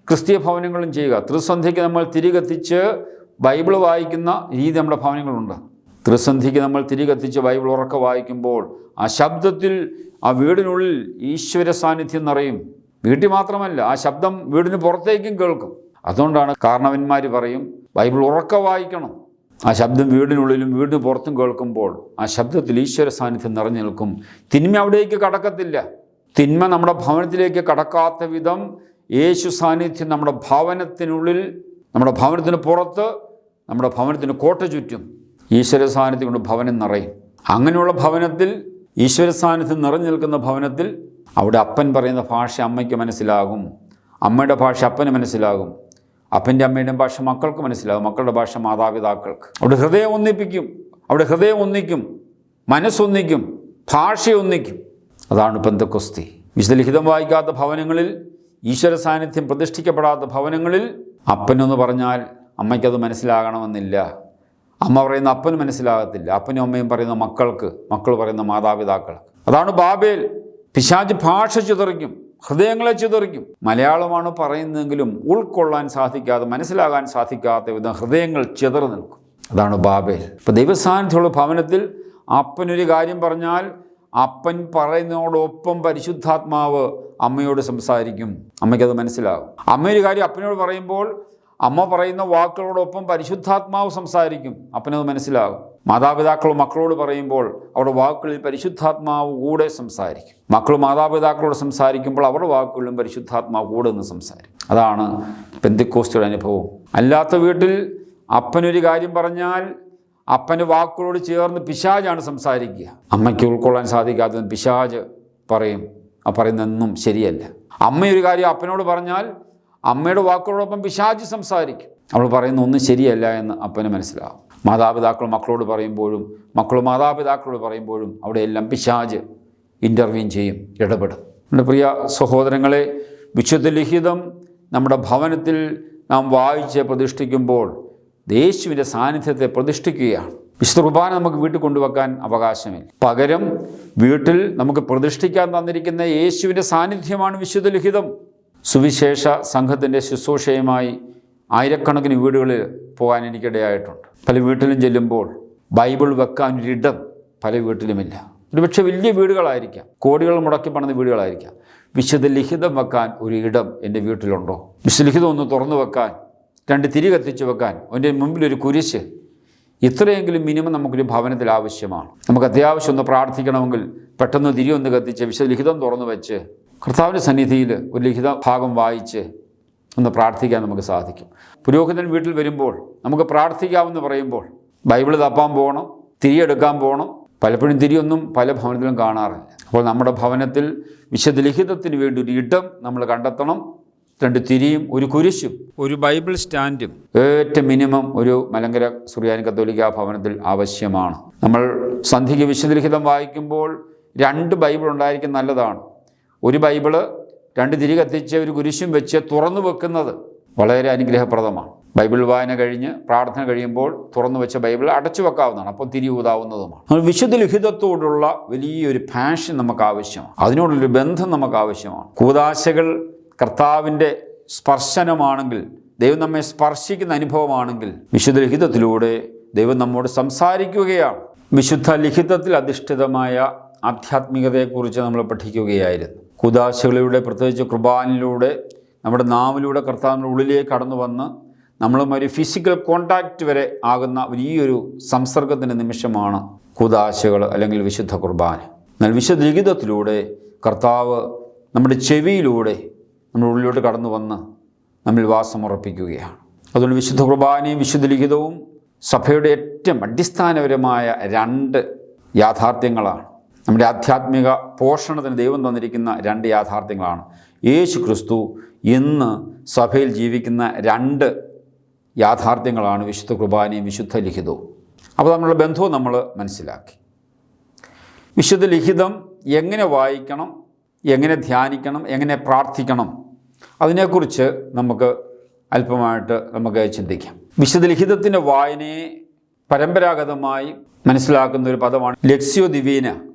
ക്രിസ്തീയ ഭവനങ്ങളും ചെയ്യുക. ത്രിസന്ധ്യയ്ക്ക് നമ്മൾ തിരി കത്തിച്ച് ബൈബിൾ വായിക്കുന്ന രീതി നമ്മുടെ ഭവനങ്ങളുണ്ട്. ത്രിസന്ധ്യയ്ക്ക് നമ്മൾ തിരി കത്തിച്ച് ബൈബിൾ ഉറക്കെ വായിക്കുമ്പോൾ ആ ശബ്ദത്തിൽ ആ വീടിനുള്ളിൽ ഈശ്വര സാന്നിധ്യം നിറയും. വീട്ടിൽ മാത്രമല്ല, ആ ശബ്ദം വീടിന് പുറത്തേക്കും കേൾക്കും. അതുകൊണ്ടാണ് കാരണവന്മാർ പറയും ബൈബിൾ ഉറക്കെ വായിക്കണം. ആ ശബ്ദം വീടിനുള്ളിലും വീടിന് പുറത്തും കേൾക്കുമ്പോൾ ആ ശബ്ദത്തിൽ ഈശ്വര സാന്നിധ്യം നിറഞ്ഞു നിൽക്കും. തിന്മ അവിടേക്ക് കടക്കത്തില്ല. തിന്മ നമ്മുടെ ഭവനത്തിലേക്ക് കടക്കാത്ത വിധം യേശു സാന്നിധ്യം നമ്മുടെ ഭവനത്തിനുള്ളിൽ, നമ്മുടെ ഭവനത്തിന് പുറത്ത്, നമ്മുടെ ഭവനത്തിന് കോട്ട ചുറ്റും ഈശ്വര സാന്നിധ്യം കൊണ്ട് ഭവനം നിറയും. അങ്ങനെയുള്ള ഭവനത്തിൽ, ഈശ്വര സാന്നിധ്യം നിറഞ്ഞു നിൽക്കുന്ന ഭവനത്തിൽ, അവിടെ അപ്പൻ പറയുന്ന ഭാഷ അമ്മയ്ക്ക് മനസ്സിലാകും, അമ്മയുടെ ഭാഷ അപ്പന് മനസ്സിലാകും, അപ്പൻ്റെ അമ്മയുടെയും ഭാഷ മക്കൾക്ക് മനസ്സിലാകും, മക്കളുടെ ഭാഷ മാതാപിതാക്കൾക്ക്. അവിടെ ഹൃദയം ഒന്നിപ്പിക്കും, അവിടെ ഹൃദയം ഒന്നിക്കും, മനസ്സൊന്നിക്കും, ഭാഷ ഒന്നിക്കും. അതാണ് പെന്തക്കോസ്തി. വിശുദ്ധ ലിഖിതം വായിക്കാത്ത ഭവനങ്ങളിൽ, ഈശ്വര സാന്നിധ്യം പ്രതിഷ്ഠിക്കപ്പെടാത്ത ഭവനങ്ങളിൽ അപ്പനെന്ന് പറഞ്ഞാൽ അമ്മയ്ക്കത് മനസ്സിലാകണമെന്നില്ല. അമ്മ പറയുന്ന അപ്പന് മനസ്സിലാകത്തില്ല, അപ്പനും അമ്മയും പറയുന്ന മക്കൾക്ക്, മക്കൾ പറയുന്ന മാതാപിതാക്കൾക്ക്. അതാണ് ബാബേൽ. പിശാച് ഭാഷ ചിതറിക്കും, ഹൃദയങ്ങളെ ചിതറിക്കും. മലയാളമാണ് പറയുന്നതെങ്കിലും ഉൾക്കൊള്ളാൻ സാധിക്കാതെ, മനസ്സിലാകാൻ സാധിക്കാത്ത വിധം ഹൃദയങ്ങൾ ചിതറി നിൽക്കും. അതാണ് ബാബേൽ. ഇപ്പോൾ ദൈവസാന്നിധ്യമുള്ള ഭവനത്തിൽ അപ്പനൊരു കാര്യം പറഞ്ഞാൽ അപ്പൻ പറയുന്നതോടൊപ്പം പരിശുദ്ധാത്മാവ് അമ്മയോട് സംസാരിക്കും, അമ്മയ്ക്കത് മനസ്സിലാകും. അമ്മയൊരു കാര്യം അപ്പനോട് പറയുമ്പോൾ അമ്മ പറയുന്ന വാക്കുകളോടൊപ്പം പരിശുദ്ധാത്മാവ് സംസാരിക്കും, അപ്പനത് മനസ്സിലാകും. മാതാപിതാക്കൾ മക്കളോട് പറയുമ്പോൾ അവരുടെ വാക്കുകളിൽ പരിശുദ്ധാത്മാവ് കൂടെ സംസാരിക്കും. മക്കൾ മാതാപിതാക്കളോട് സംസാരിക്കുമ്പോൾ അവരുടെ വാക്കുകളിലും പരിശുദ്ധാത്മാവ് കൂടെ നിന്ന് സംസാരിക്കും. അതാണ് പെന്തക്കോസ്തിയുടെ അനുഭവം. അല്ലാത്ത വീട്ടിൽ അപ്പനൊരു കാര്യം പറഞ്ഞാൽ അപ്പൻ്റെ വാക്കുകളോട് ചേർന്ന് പിശാചാണ് സംസാരിക്കുക. അമ്മയ്ക്ക് ഉൾക്കൊള്ളാൻ സാധിക്കാത്തത് പിശാച് പറയും, ആ പറയുന്നതൊന്നും ശരിയല്ല. അമ്മയൊരു കാര്യം അപ്പനോട് പറഞ്ഞാൽ അമ്മയുടെ വാക്കുകളോടൊപ്പം പിശാച് സംസാരിക്കും, അവൾ പറയുന്ന ഒന്നും ശരിയല്ല എന്ന് അപ്പന് മനസ്സിലാകും. മാതാപിതാക്കൾ മക്കളോട് പറയുമ്പോഴും മക്കൾ മാതാപിതാക്കളോട് പറയുമ്പോഴും അവിടെയെല്ലാം പിശാച് ഇൻ്റർവ്യൂൻ ചെയ്യും, ഇടപെടും. എൻ്റെ പ്രിയ സഹോദരങ്ങളെ, വിശുദ്ധ ലിഖിതം നമ്മുടെ ഭവനത്തിൽ നാം വായിച്ച് പ്രതിഷ്ഠിക്കുമ്പോൾ യേശുവിൻ്റെ സാന്നിധ്യത്തെ പ്രതിഷ്ഠിക്കുകയാണ്. വിശുദ്ധ കുർബാന നമുക്ക് വീട്ടിൽ കൊണ്ടുവെക്കാൻ അവകാശമില്ല. പകരം വീട്ടിൽ നമുക്ക് പ്രതിഷ്ഠിക്കാൻ തന്നിരിക്കുന്ന യേശുവിൻ്റെ സാന്നിധ്യമാണ് വിശുദ്ധ ലിഖിതം. സുവിശേഷ സംഘത്തിൻ്റെ ശുശ്രൂഷയുമായി ആയിരക്കണക്കിന് വീടുകളിൽ പോകാൻ എനിക്കിടയായിട്ടുണ്ട്. പല വീട്ടിലും ചെല്ലുമ്പോൾ ബൈബിൾ വെക്കാനൊരിടം പല വീട്ടിലുമില്ല. ഒരുപക്ഷെ വലിയ വീടുകളായിരിക്കാം, കോടികൾ മുടക്കി പണിത വീടുകളായിരിക്കാം. വിശുദ്ധ ലിഖിതം വെക്കാൻ ഒരു ഇടം എൻ്റെ വീട്ടിലുണ്ടോ? വിശുദ്ധ ലിഖിതം ഒന്ന് തുറന്നു വെക്കാൻ, 2 തിരി കത്തിച്ച് വെക്കാൻ, അതിൻ്റെ മുമ്പിലൊരു കുരിശ്, ഇത്രയെങ്കിലും മിനിമം നമുക്കൊരു ഭവനത്തിൽ ആവശ്യമാണ്. നമുക്ക് അത്യാവശ്യം ഒന്ന് പ്രാർത്ഥിക്കണമെങ്കിൽ പെട്ടെന്ന് തിരി ഒന്ന് കത്തിച്ച് വിശുദ്ധ ലിഖിതം തുറന്നു വെച്ച് കർത്താവിൻ്റെ സന്നിധിയിൽ ഒരു ലിഖിത ഭാഗം വായിച്ച് ഒന്ന് പ്രാർത്ഥിക്കാൻ നമുക്ക് സാധിക്കും. പുരോഹിതൻ വീട്ടിൽ വരുമ്പോൾ നമുക്ക് പ്രാർത്ഥിക്കാമെന്ന് പറയുമ്പോൾ ബൈബിൾ തപ്പാൻ പോകണം, തിരിയെടുക്കാൻ പോകണം. പലപ്പോഴും തിരിയൊന്നും പല ഭവനത്തിലും കാണാറില്ല. അപ്പോൾ നമ്മുടെ ഭവനത്തിൽ വിശുദ്ധ ലിഖിതത്തിന് വേണ്ടി ഒരു ഇടം നമ്മൾ കണ്ടെത്തണം. 2 തിരിയും ഒരു കുരിശും ഒരു ബൈബിൾ സ്റ്റാൻഡും ഏറ്റവും മിനിമം ഒരു മലങ്കര സുറിയാനി കത്തോലിക്ക ഭവനത്തിൽ ആവശ്യമാണ്. നമ്മൾ സന്ധ്യയ്ക്ക് വിശുദ്ധ ലിഖിതം വായിക്കുമ്പോൾ 2 ബൈബിൾ ഉണ്ടായിരിക്കും, നല്ലതാണ്. ഒരു ബൈബിള് 2 തിരി കത്തിച്ച് ഒരു കുരിശും വെച്ച് തുറന്നു വെക്കുന്നത് വളരെ അനുഗ്രഹപ്രദമാണ്. ബൈബിൾ വായന കഴിഞ്ഞ് പ്രാർത്ഥന കഴിയുമ്പോൾ തുറന്നു വെച്ച ബൈബിൾ അടച്ചു വെക്കാവുന്നതാണ്, അപ്പോൾ തിരി ഊതാവുന്നതുമാണ്. വിശുദ്ധ ലിഖിതത്തോടുള്ള വലിയൊരു പാഷൻ നമുക്ക് ആവശ്യമാണ്, അതിനോടുള്ളൊരു ബന്ധം നമുക്ക് ആവശ്യമാണ്. കൂദാശകൾ കർത്താവിൻ്റെ സ്പർശനമാണെങ്കിൽ, ദൈവം നമ്മെ സ്പർശിക്കുന്ന അനുഭവമാണെങ്കിൽ വിശുദ്ധ ലിഖിതത്തിലൂടെ ദൈവം നമ്മോട് സംസാരിക്കുകയാണ്. വിശുദ്ധ ലിഖിതത്തിൽ അധിഷ്ഠിതമായ ആധ്യാത്മികതയെക്കുറിച്ച് നമ്മൾ പഠിക്കുകയായിരുന്നു. കൂദാശകളിലൂടെ, പ്രത്യേകിച്ച് കുർബാനിലൂടെ, നമ്മുടെ നാവിലൂടെ കർത്താവിൻ്റെ ഉള്ളിലേക്ക് കടന്നു വന്ന് നമ്മളും ഫിസിക്കൽ കോണ്ടാക്റ്റ് വരെ ആകുന്ന വലിയൊരു സംസർഗത്തിൻ്റെ നിമിഷമാണ് കൂദാശകൾ അല്ലെങ്കിൽ വിശുദ്ധ കുർബാന. എന്നാൽ വിശുദ്ധ ലിഖിതത്തിലൂടെ കർത്താവ് നമ്മുടെ ചെവിയിലൂടെ നമ്മുടെ ഉള്ളിലോട്ട് കടന്നു വന്ന് നമ്മിൽ വാസമുറപ്പിക്കുകയാണ്. അതുകൊണ്ട് വിശുദ്ധ കുർബാനയും വിശുദ്ധ ലിഖിതവും സഭയുടെ ഏറ്റവും അടിസ്ഥാനപരമായ 2 യാഥാർത്ഥ്യങ്ങളാണ്. നമ്മുടെ ആധ്യാത്മിക പോഷണത്തിന് ദൈവം തന്നിരിക്കുന്ന 2 യാഥാർത്ഥ്യങ്ങളാണ്. യേശു ക്രിസ്തു ഇന്ന് സഭയിൽ ജീവിക്കുന്ന രണ്ട് യാഥാർത്ഥ്യങ്ങളാണ് വിശുദ്ധ കുർബാനയും വിശുദ്ധ ലിഖിതവും. അപ്പോൾ തമ്മിലുള്ള ബന്ധവും നമ്മൾ മനസ്സിലാക്കി. വിശുദ്ധ ലിഖിതം എങ്ങനെ വായിക്കണം, എങ്ങനെ ധ്യാനിക്കണം, എങ്ങനെ പ്രാർത്ഥിക്കണം, അതിനെക്കുറിച്ച് നമുക്ക് അല്പമായിട്ട് നമുക്ക് ചിന്തിക്കാം. വിശുദ്ധ ലിഖിതത്തിൻ്റെ വായനയെ പരമ്പരാഗതമായി മനസ്സിലാക്കുന്ന ഒരു പദമാണ് ലെക്സിയോ ദിവീന.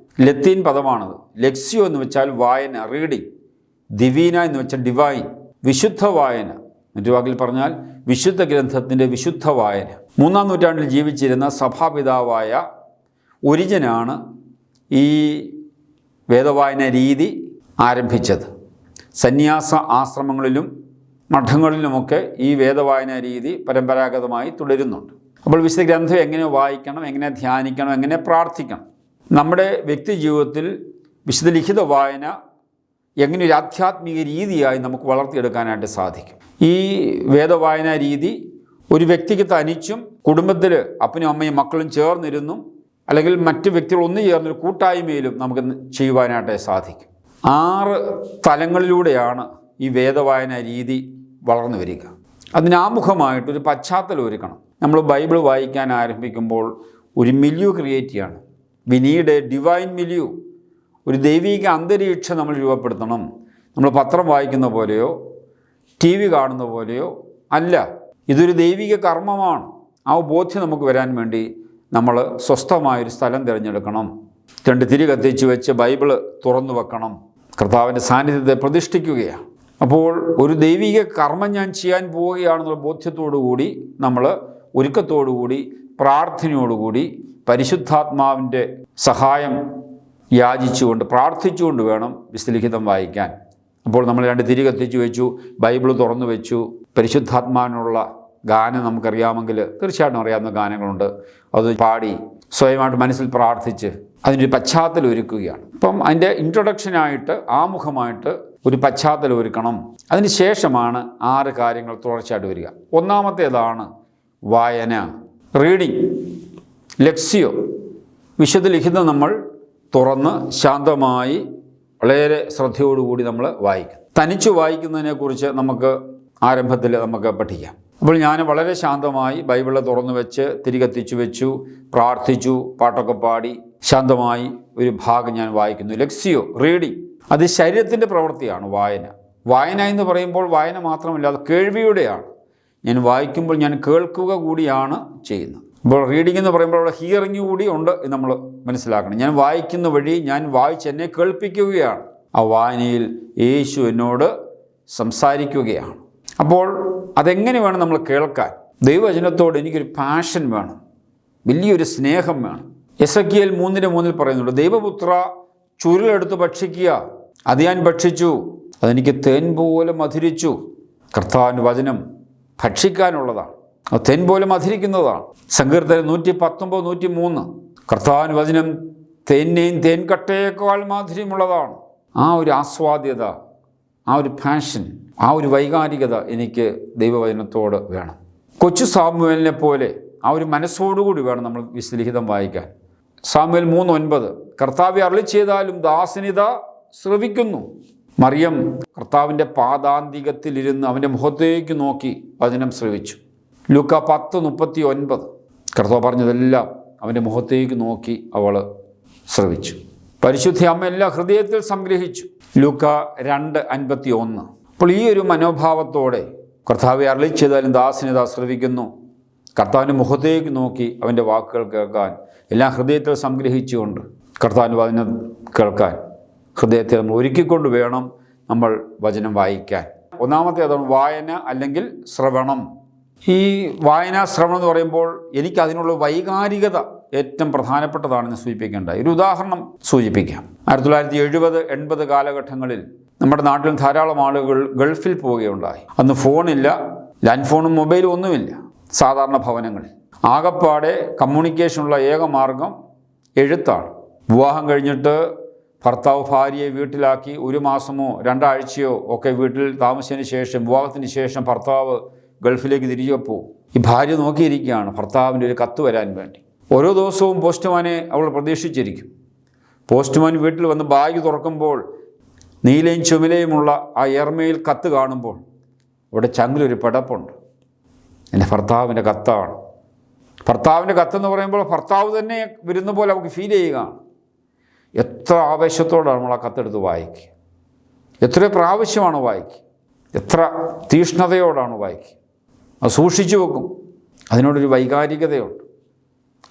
ലത്തീൻ പദമാണത്. ലെക്സിയോ എന്ന് വെച്ചാൽ വായന, റീഡിങ്. ദിവീന എന്ന് വെച്ചാൽ ഡിവൈൻ, വിശുദ്ധ വായന. മറ്റു വാക്കിൽ പറഞ്ഞാൽ വിശുദ്ധ ഗ്രന്ഥത്തിൻ്റെ വിശുദ്ധ വായന. 3-ാം നൂറ്റാണ്ടിൽ ജീവിച്ചിരുന്ന സഭാപിതാവായ ഒരിജനാണ് ഈ വേദവായന രീതി ആരംഭിച്ചത്. സന്യാസ ആശ്രമങ്ങളിലും മഠങ്ങളിലുമൊക്കെ ഈ വേദവായന രീതി പരമ്പരാഗതമായി തുടരുന്നുണ്ട്. അപ്പോൾ വിശുദ്ധ ഗ്രന്ഥം എങ്ങനെ വായിക്കണം, എങ്ങനെ ധ്യാനിക്കണം, എങ്ങനെ പ്രാർത്ഥിക്കണം, നമ്മുടെ വ്യക്തി ജീവിതത്തിൽ വിശുദ്ധ ലിഖിത വായന എങ്ങനെ ഒരു ആധ്യാത്മിക രീതിയായി നമുക്ക് വളർത്തിയെടുക്കാനായിട്ട് സാധിക്കും. ഈ വേദവായന രീതി ഒരു വ്യക്തിക്ക് തനിച്ചും കുടുംബത്തിൽ അപ്പനും അമ്മയും മക്കളും ചേർന്നിരുന്നും അല്ലെങ്കിൽ മറ്റ് വ്യക്തികൾ ഒന്നു ചേർന്നൊരു കൂട്ടായ്മയിലും നമുക്ക് ചെയ്യുവാനായിട്ട് സാധിക്കും. 6 തലങ്ങളിലൂടെയാണ് ഈ വേദവായന രീതി വളർന്നു വരിക. അതിനാമുഖമായിട്ടൊരു പശ്ചാത്തലം ഒരുക്കണം. നമ്മൾ ബൈബിൾ വായിക്കാൻ ആരംഭിക്കുമ്പോൾ ഒരു മില്യു ക്രിയേറ്റ് ചെയ്യണം. We need A divine മില്യു. ഒരു ദൈവിക അന്തരീക്ഷം നമ്മൾ രൂപപ്പെടുത്തണം. നമ്മൾ പത്രം വായിക്കുന്ന പോലെയോ TV കാണുന്ന പോലെയോ അല്ല, ഇതൊരു ദൈവിക കർമ്മമാണ്. ആ ബോധ്യം നമുക്ക് വരാൻ വേണ്ടി നമ്മൾ സ്വസ്ഥമായൊരു സ്ഥലം തിരഞ്ഞെടുക്കണം. 2 തിരി കത്തിച്ച് വെച്ച് ബൈബിള് തുറന്നു വെക്കണം. കർത്താവിൻ്റെ സാന്നിധ്യത്തെ പ്രതിഷ്ഠിക്കുകയാണ്. അപ്പോൾ ഒരു ദൈവിക കർമ്മം ഞാൻ ചെയ്യാൻ പോവുകയാണെന്നുള്ള ബോധ്യത്തോടുകൂടി നമ്മൾ ഒരുക്കത്തോടുകൂടി പ്രാർത്ഥനയോടുകൂടി പരിശുദ്ധാത്മാവിൻ്റെ സഹായം യാചിച്ചുകൊണ്ട് പ്രാർത്ഥിച്ചുകൊണ്ട് വേണം വിശുദ്ധ ലിഖിതം വായിക്കാൻ. അപ്പോൾ നമ്മൾ 2 തിരി കത്തിച്ച് വെച്ചു, ബൈബിൾ തുറന്നു വെച്ചു. പരിശുദ്ധാത്മാവിനുള്ള ഗാനം നമുക്കറിയാമെങ്കിൽ തീർച്ചയായിട്ടും അറിയാവുന്ന ഗാനങ്ങളുണ്ട്. അത് പാടി സ്വയമായിട്ട് മനസ്സിൽ പ്രാർത്ഥിച്ച് അതിൻ്റെ ഒരു പശ്ചാത്തലം ഒരുക്കുകയാണ്. അപ്പം അതിൻ്റെ ഇൻട്രൊഡക്ഷനായിട്ട് ആമുഖമായിട്ട് ഒരു പശ്ചാത്തലം ഒരുക്കണം. അതിന് ശേഷമാണ് 6 കാര്യങ്ങൾ തുടർച്ചയായിട്ട് വരിക. ഒന്നാമത്തേതാണ് വായന, റീഡിങ്, ലെക്സിയോ. വിശുദ്ധ ലിഖിതം നമ്മൾ തുറന്ന് ശാന്തമായി വളരെ ശ്രദ്ധയോടുകൂടി നമ്മൾ വായിക്കും. തനിച്ച് വായിക്കുന്നതിനെക്കുറിച്ച് നമുക്ക് ആരംഭത്തിൽ നമുക്ക് പഠിക്കാം. അപ്പോൾ ഞാൻ വളരെ ശാന്തമായി ബൈബിള് തുറന്നു വെച്ച് തിരികത്തിച്ചു വെച്ചു, പ്രാർത്ഥിച്ചു, പാട്ടൊക്കെ പാടി ശാന്തമായി ഒരു ഭാഗം ഞാൻ വായിക്കുന്നു. ലെക്സിയോ, റീഡിങ്. അത് ശരീരത്തിൻ്റെ പ്രവൃത്തിയാണ് വായന. വായന എന്ന് പറയുമ്പോൾ വായന മാത്രമല്ല, അത് കേൾവിയുടെയാണ്. ഞാൻ വായിക്കുമ്പോൾ ഞാൻ കേൾക്കുക കൂടിയാണ് ചെയ്യുന്നത്. ഇപ്പോൾ റീഡിംഗ് എന്ന് പറയുമ്പോൾ അവിടെ ഹിയറിംഗ് കൂടി ഉണ്ട് എന്ന് നമ്മൾ മനസ്സിലാക്കണം. ഞാൻ വായിക്കുന്ന വഴി ഞാൻ വായിച്ച് എന്നെ കേൾപ്പിക്കുകയാണ്. ആ വായനയിൽ യേശു എന്നോട് സംസാരിക്കുകയാണ്. അപ്പോൾ അതെങ്ങനെ വേണം നമ്മൾ കേൾക്കാൻ? ദൈവവചനത്തോട് എനിക്കൊരു പാഷൻ വേണം, വലിയൊരു സ്നേഹം വേണം. എസെക്കിയേൽ 3:3 പറയുന്നുണ്ട്, ദൈവപുത്ര ചുരുളെടുത്ത് ഭക്ഷിക്കുക, അത് ഞാൻ ഭക്ഷിച്ചു, അതെനിക്ക് തേൻ പോലെ മധുരിച്ചു. കർത്താവിൻ്റെ വചനം ഭക്ഷിക്കാനുള്ളതാണ്, അത് തേൻ പോലെ മധുരിക്കുന്നതാണ്. സങ്കീർത്തനം 119, 103 കർത്താവിൻ്റെ വചനം തേനെയും തേൻകട്ടയേക്കാൾ മാധുര്യമുള്ളതാണ്. ആ ഒരു ആസ്വാദ്യത, ആ ഒരു പാഷൻ, ആ ഒരു വൈകാരികത എനിക്ക് ദൈവവചനത്തോട് വേണം. കൊച്ചു സാമുവേലിനെ പോലെ ആ ഒരു മനസ്സോടുകൂടി വേണം നമ്മൾ വിശുദ്ധ ലിഖിതം വായിക്കാൻ. സാമുവേൽ 3:9 കർത്താവെ അരുളി ചെയ്താലും ദാസനിത ശ്രവിക്കുന്നു. മറിയം കർത്താവിൻ്റെ പാദാന്തികത്തിലിരുന്ന് അവൻ്റെ മുഖത്തേക്ക് നോക്കി വചനം ശ്രവിച്ചു. ലൂക്ക 10:39 കർത്താവ് പറഞ്ഞതെല്ലാം അവൻ്റെ മുഖത്തേക്ക് നോക്കി അവൾ ശ്രവിച്ചു. പരിശുദ്ധ അമ്മ എല്ലാം ഹൃദയത്തിൽ സംഗ്രഹിച്ചു. ലൂക്ക 2:51. അപ്പോൾ ഈ ഒരു മനോഭാവത്തോടെ കർത്താവെ അരുളി ചെയ്താലും ദാസനിത ശ്രവിക്കുന്നു, കർത്താവിൻ്റെ മുഖത്തേക്ക് നോക്കി അവൻ്റെ വാക്കുകൾ കേൾക്കാൻ, എല്ലാം ഹൃദയത്തിൽ സംഗ്രഹിച്ചുകൊണ്ട് കർത്താവിൻ്റെ വചനം കേൾക്കാൻ ഹൃദയത്തെ നമ്മൾ ഒരുക്കിക്കൊണ്ട് വേണം നമ്മൾ വചനം വായിക്കാൻ. ഒന്നാമത്തെ അതാണ് വായന അല്ലെങ്കിൽ ശ്രവണം. ഈ വായനാ ശ്രവണം എന്ന് പറയുമ്പോൾ എനിക്ക് അതിനുള്ള വൈകാരികത ഏറ്റവും പ്രധാനപ്പെട്ടതാണെന്ന് സൂചിപ്പിക്കേണ്ട ഒരു ഉദാഹരണം സൂചിപ്പിക്കാം. 1970-80 കാലഘട്ടങ്ങളിൽ നമ്മുടെ നാട്ടിൽ ധാരാളം ആളുകൾ ഗൾഫിൽ പോവുകയുണ്ടായി. അന്ന് ഫോണില്ല, ലാൻഡ് ഫോണും മൊബൈലും ഒന്നുമില്ല സാധാരണ ഭവനങ്ങളിൽ. ആകപ്പാടെ കമ്മ്യൂണിക്കേഷനുള്ള ഏക മാർഗം എഴുത്താണ്. വിവാഹം കഴിഞ്ഞിട്ട് ഭർത്താവ് ഭാര്യയെ വീട്ടിലാക്കി 1 മാസമോ 2 ആഴ്ചയോ ഒക്കെ വീട്ടിൽ താമസിച്ചതിന് ശേഷം, വിവാഹത്തിന് ശേഷം ഭർത്താവ് ഗൾഫിലേക്ക് തിരികെ പോകും. ഈ ഭാര്യ നോക്കിയിരിക്കുകയാണ് ഭർത്താവിൻ്റെ ഒരു കത്ത് വരാൻ വേണ്ടി. ഓരോ ദിവസവും പോസ്റ്റ്മാനെ അവൾ പ്രതീക്ഷിച്ചിരിക്കും. പോസ്റ്റ്മാൻ വീട്ടിൽ വന്ന് ബാഗ് തുറക്കുമ്പോൾ നീലയും ചുമലയുമുള്ള ആ യർമ്മയിൽ കത്ത് കാണുമ്പോൾ ഇവിടെ ചങ്കിലൊരു പിടപ്പുണ്ട്. എൻ്റെ ഭർത്താവിൻ്റെ കത്താണ്. ഭർത്താവിൻ്റെ കത്തെന്ന് പറയുമ്പോൾ ഭർത്താവ് തന്നെ വരുന്ന പോലെ നമുക്ക് ഫീൽ ചെയ്യുകയാണ്. എത്ര ആവേശത്തോടാണ് നമ്മൾ ആ കത്തെടുത്ത് വായിക്കുക, എത്ര പ്രാവശ്യമാണ് വായിക്കുക, എത്ര തീഷ്ണതയോടാണ് വായിക്കുക. അത് സൂക്ഷിച്ചു വെക്കും. അതിനോടൊരു വൈകാരികതയുണ്ട്.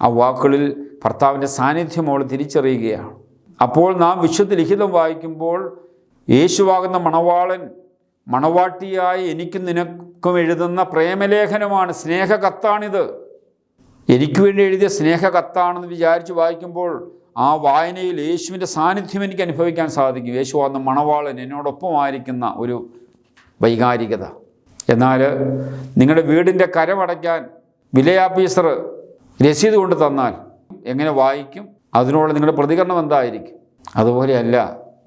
ആ വാക്കുകളിൽ ഭർത്താവിൻ്റെ സാന്നിധ്യം അവൾ തിരിച്ചറിയുകയാണ്. അപ്പോൾ നാം വിശുദ്ധ ലിഖിതം വായിക്കുമ്പോൾ യേശുവാകുന്ന മണവാളൻ മണവാട്ടിയായി എനിക്കും നിനക്കും എഴുതുന്ന പ്രേമലേഖനമാണ്, സ്നേഹകത്താണിത്. എനിക്ക് വേണ്ടി എഴുതിയ സ്നേഹകത്താണെന്ന് വിചാരിച്ച് വായിക്കുമ്പോൾ ആ വായനയിൽ യേശുവിൻ്റെ സാന്നിധ്യം എനിക്ക് അനുഭവിക്കാൻ സാധിക്കും. യേശുവാകുന്ന മണവാളൻ എന്നോടൊപ്പമായിരിക്കുന്ന ഒരു വൈകാരികത. എന്നാൽ നിങ്ങളുടെ വീടിൻ്റെ കരമടയ്ക്കാൻ വിലയാഫീസർ രസീത് കൊണ്ട് തന്നാൽ എങ്ങനെ വായിക്കും? അതിനോട് നിങ്ങളുടെ പ്രതികരണം എന്തായിരിക്കും? അതുപോലെയല്ല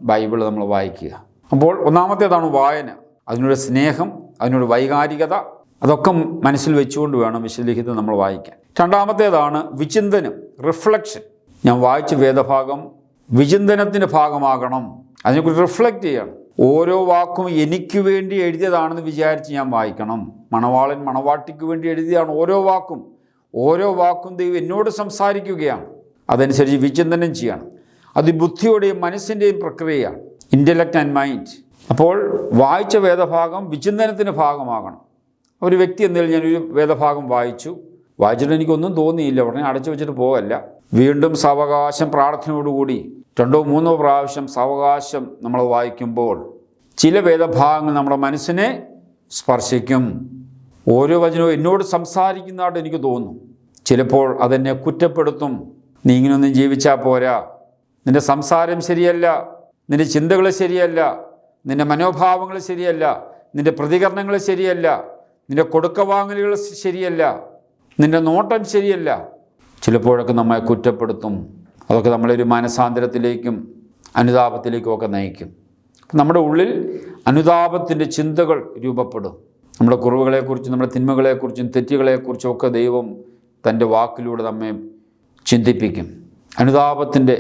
ബൈബിൾ നമ്മൾ വായിക്കുക. അപ്പോൾ ഒന്നാമത്തേതാണ് വായന. അതിനൊരു സ്നേഹം, അതിനൊരു വൈകാരികത, അതൊക്കെ മനസ്സിൽ വെച്ചുകൊണ്ട് വേണം വിശുദ്ധ ലിഖിതം നമ്മൾ വായിക്കാൻ. രണ്ടാമത്തേതാണ് വിചിന്തനം, റിഫ്ലക്ഷൻ. ഞാൻ വായിച്ച വേദഭാഗം വിചിന്തനത്തിൻ്റെ ഭാഗമാകണം. അതിനെക്കുറിച്ച് റിഫ്ലക്റ്റ് ചെയ്യണം. ഓരോ വാക്കും എനിക്ക് വേണ്ടി എഴുതിയതാണെന്ന് വിചാരിച്ച് ഞാൻ വായിക്കണം. മണവാളൻ മണവാട്ടിക്ക് വേണ്ടി എഴുതിയതാണ് ഓരോ വാക്കും. ഓരോ വാക്കും ദൈവം എന്നോട് സംസാരിക്കുകയാണ്. അതനുസരിച്ച് വിചിന്തനം ചെയ്യണം. അത് ബുദ്ധിയുടെയും മനസ്സിൻ്റെയും പ്രക്രിയയാണ്, ഇൻ്റലക്റ്റ് ആൻഡ് മൈൻഡ്. അപ്പോൾ വായിച്ച വേദഭാഗം വിചിന്തനത്തിൻ്റെ ഭാഗമാകണം. ഒരു വ്യക്തി എന്നതിൽ ഞാനൊരു വേദഭാഗം വായിച്ചിട്ട് എനിക്കൊന്നും തോന്നിയില്ല, ഉടനെ അടച്ചു വെച്ചിട്ട് പോകല്ല. വീണ്ടും സാവകാശം പ്രാർത്ഥനയോടുകൂടി 2 or 3 പ്രാവശ്യം സാവകാശം നമ്മൾ വായിക്കുമ്പോൾ ചില വേദഭാഗങ്ങൾ നമ്മുടെ മനസ്സിനെ സ്പർശിക്കും. ഓരോ വചനവും എന്നോട് സംസാരിക്കുന്നതായിട്ട് എനിക്ക് തോന്നും. ചിലപ്പോൾ അതെന്നെ കുറ്റപ്പെടുത്തും. നീ ഇങ്ങനൊന്നും ജീവിച്ചാൽ പോരാ, നിൻ്റെ സംസാരം ശരിയല്ല, നിൻ്റെ ചിന്തകൾ ശരിയല്ല, നിൻ്റെ മനോഭാവങ്ങൾ ശരിയല്ല, നിൻ്റെ പ്രതികരണങ്ങൾ ശരിയല്ല, നിൻ്റെ കൊടുക്കവാങ്ങലുകൾ ശരിയല്ല, നിൻ്റെ നോട്ടം ശരിയല്ല. ചിലപ്പോഴൊക്കെ നമ്മെ കുറ്റപ്പെടുത്തും. അതൊക്കെ നമ്മളൊരു മാനസാന്തരത്തിലേക്കും അനുതാപത്തിലേക്കും ഒക്കെ നയിക്കും. നമ്മുടെ ഉള്ളിൽ അനുതാപത്തിൻ്റെ ചിന്തകൾ രൂപപ്പെടും. നമ്മുടെ കുറവുകളെക്കുറിച്ചും നമ്മുടെ തിന്മകളെക്കുറിച്ചും തെറ്റുകളെക്കുറിച്ചും ഒക്കെ ദൈവം തൻ്റെ വാക്കിലൂടെ നമ്മെ ചിന്തിപ്പിക്കും. അനുതാപത്തിൻ്റെ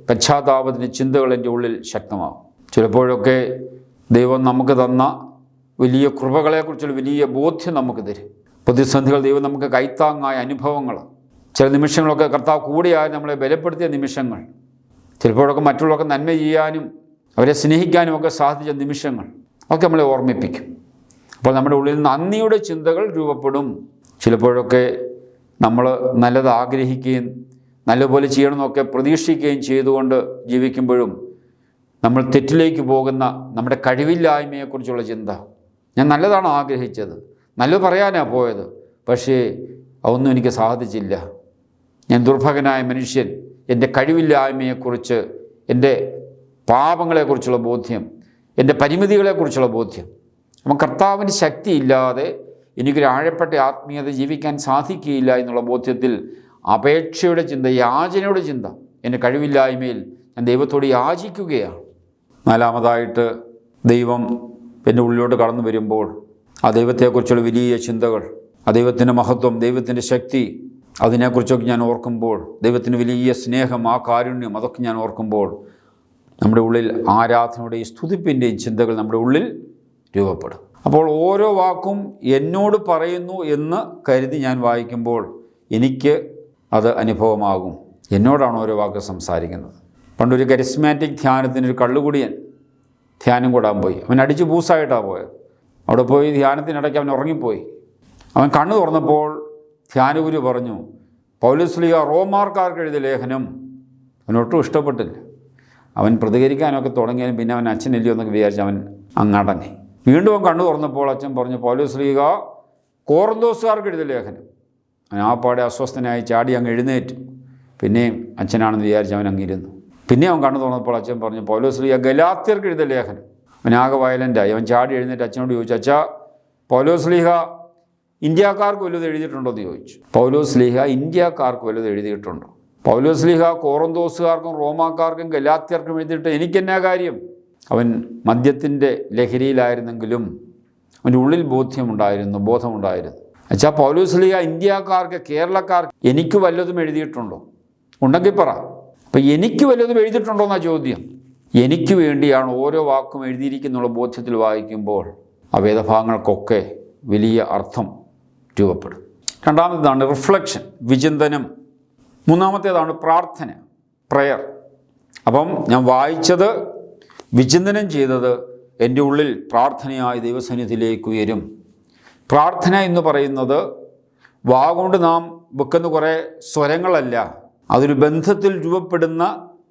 പശ്ചാത്താപത്തിൻ്റെ ചിന്തകൾ എൻ്റെ ഉള്ളിൽ ശക്തമാകും. ചിലപ്പോഴൊക്കെ ദൈവം നമുക്ക് തന്ന വലിയ കൃപകളെക്കുറിച്ചുള്ള വലിയ ബോധ്യം നമുക്ക് തരും. പ്രതിസന്ധികൾ ദൈവം നമുക്ക് കൈത്താങ്ങായ അനുഭവങ്ങൾ, ചില നിമിഷങ്ങളൊക്കെ കർത്താവ് കൂടിയായി നമ്മളെ ബലപ്പെടുത്തിയ നിമിഷങ്ങൾ, ചിലപ്പോഴൊക്കെ മറ്റുള്ളവർക്ക് നന്മ ചെയ്യാനും അവരെ സ്നേഹിക്കാനും ഒക്കെ സാധിച്ച നിമിഷങ്ങൾ ഒക്കെ നമ്മളെ ഓർമ്മിപ്പിക്കും. അപ്പോൾ നമ്മുടെ ഉള്ളിൽ നന്ദിയുടെ ചിന്തകൾ രൂപപ്പെടും. ചിലപ്പോഴൊക്കെ നമ്മൾ നല്ലത് ആഗ്രഹിക്കുകയും നല്ലപോലെ ചെയ്യണമെന്നൊക്കെ പ്രതീക്ഷിക്കുകയും ചെയ്തുകൊണ്ട് ജീവിക്കുമ്പോഴും നമ്മൾ തെറ്റിലേക്ക് പോകുന്ന നമ്മുടെ കഴിവില്ലായ്മയെക്കുറിച്ചുള്ള ചിന്ത. ഞാൻ നല്ലതാണ് ആഗ്രഹിച്ചത്, നല്ലത് പറയാനാണ് പോയത്, പക്ഷേ അതൊന്നും എനിക്ക് സാധിച്ചില്ല. ഞാൻ ദുർഭകനായ മനുഷ്യൻ. എൻ്റെ കഴിവില്ലായ്മയെക്കുറിച്ച്, എൻ്റെ പാപങ്ങളെക്കുറിച്ചുള്ള ബോധ്യം, എൻ്റെ പരിമിതികളെക്കുറിച്ചുള്ള ബോധ്യം. അപ്പം കർത്താവിൻ്റെ ശക്തിയില്ലാതെ എനിക്കൊരു ആഴപ്പെട്ട ആത്മീയത ജീവിക്കാൻ സാധിക്കുകയില്ല എന്നുള്ള ബോധ്യത്തിൽ അപേക്ഷയുടെ ചിന്ത, യാചനയുടെ ചിന്ത, എൻ്റെ കഴിവില്ലായ്മയിൽ ഞാൻ ദൈവത്തോട് യാചിക്കുകയാണ്. നാലാമതായിട്ട് ദൈവം എൻ്റെ ഉള്ളിലോട്ട് കടന്നു വരുമ്പോൾ ആ ദൈവത്തെക്കുറിച്ചുള്ള വലിയ ചിന്തകൾ, ആ ദൈവത്തിൻ്റെ മഹത്വം, ദൈവത്തിൻ്റെ ശക്തി, അതിനെക്കുറിച്ചൊക്കെ ഞാൻ ഓർക്കുമ്പോൾ, ദൈവത്തിന് വലിയ സ്നേഹം, ആ കാരുണ്യം, അതൊക്കെ ഞാൻ ഓർക്കുമ്പോൾ നമ്മുടെ ഉള്ളിൽ ആരാധനയുടെയും സ്തുതിപ്പിൻ്റെയും ചിന്തകൾ നമ്മുടെ ഉള്ളിൽ രൂപപ്പെടും. അപ്പോൾ ഓരോ വാക്കും എന്നോട് പറയുന്നു എന്ന് കരുതി ഞാൻ വായിക്കുമ്പോൾ എനിക്ക് അത് അനുഭവമാകും. എന്നോടാണ് ഓരോ വാക്ക് സംസാരിക്കുന്നത്. പണ്ടൊരു കരിസ്മാറ്റിക് ധ്യാനത്തിനൊരു കള്ളുകുടിയൻ ധ്യാനം കൂടാൻ പോയി. അവൻ അടിച്ച് പൂസായിട്ടാണ് പോയത്. അവിടെ പോയി ധ്യാനത്തിനിടയ്ക്ക് അവൻ ഉറങ്ങിപ്പോയി. അവൻ കണ്ണു തുറന്നപ്പോൾ ധ്യാനഗുരു പറഞ്ഞു, പൗലോസ്ലീഹ റോമാക്കാർക്ക് എഴുതിയ ലേഖനം അവനൊട്ടും ഇഷ്ടപ്പെട്ടില്ല. അവൻ പ്രതികരിക്കാനൊക്കെ തുടങ്ങിയാലും പിന്നെ അവൻ അച്ഛനില്ലയോ എന്നൊക്കെ വിചാരിച്ച് അവൻ അങ്ങടങ്ങി. വീണ്ടും അവൻ കണ്ണു തുറന്നപ്പോൾ അച്ഛൻ പറഞ്ഞു, പൗലോസ്ലീഹ കോറിന്തോസുകാർക്ക് എഴുതിയ ലേഖനം. അവൻ ആ പാടെ അസ്വസ്ഥനായി ചാടി അങ്ങ് എഴുന്നേറ്റ്. പിന്നെയും അച്ഛനാണെന്ന് വിചാരിച്ച് അവൻ അങ്ങിരുന്നു. പിന്നെ അവൻ കണ്ണു തുറന്നപ്പോൾ അച്ഛൻ പറഞ്ഞു, പൗലോസ്ലീഹ ഗലാത്യർക്ക് എഴുതിയ ലേഖനം. അവനാകെ വയലൻ്റായി. അവൻ ചാടി എഴുന്നേറ്റ് അച്ഛനോട് ചോദിച്ചു, അച്ഛാ പൗലോസ്ലീഹ ഇന്ത്യക്കാർക്ക് വല്ലതും എഴുതിയിട്ടുണ്ടോ എന്ന് ചോദിച്ചു. പൗലോസ്ലീഹ ഇന്ത്യക്കാർക്ക് വല്ലതും എഴുതിയിട്ടുണ്ടോ? പൗലോസ്ലീഹ കോറിന്തോസുകാർക്കും റോമാക്കാർക്കും ഗലാത്യർക്കും എഴുതിയിട്ട് എനിക്കെന്നാ കാര്യം? അവൻ മദ്യത്തിൻ്റെ ലഹരിയിലായിരുന്നെങ്കിലും അവൻ്റെ ഉള്ളിൽ ബോധമുണ്ടായിരുന്നു. അച്ഛാ പൗലോസ്ലീഹ ഇന്ത്യക്കാർക്ക്, കേരളക്കാർക്ക് എനിക്ക് വല്ലതും എഴുതിയിട്ടുണ്ടോ? ഉണ്ടെങ്കിൽ പറ. അപ്പം എനിക്ക് വല്ലതും എഴുതിയിട്ടുണ്ടോ എന്നാ ചോദ്യം. എനിക്ക് വേണ്ടിയാണ് ഓരോ വാക്കും എഴുതിയിരിക്കുന്നുള്ള ബോധ്യത്തിൽ വായിക്കുമ്പോൾ ആ വേദഭാഗങ്ങൾക്കൊക്കെ വലിയ അർത്ഥം രൂപപ്പെടും. രണ്ടാമത്തേതാണ് റിഫ്ലക്ഷൻ, വിചിന്തനം. മൂന്നാമത്തേതാണ് പ്രാർത്ഥന, പ്രയർ. അപ്പം ഞാൻ വായിച്ചത്, വിചിന്തനം ചെയ്തത് എൻ്റെ ഉള്ളിൽ പ്രാർത്ഥനയായി ദൈവസന്നിധിയിലേക്ക് ഉയരും. പ്രാർത്ഥന എന്ന് പറയുന്നത് വാഗുകൊണ്ട് നാം വെക്കുന്ന കുറേ സ്വരങ്ങളല്ല, അതൊരു ബന്ധത്തിൽ രൂപപ്പെടുന്ന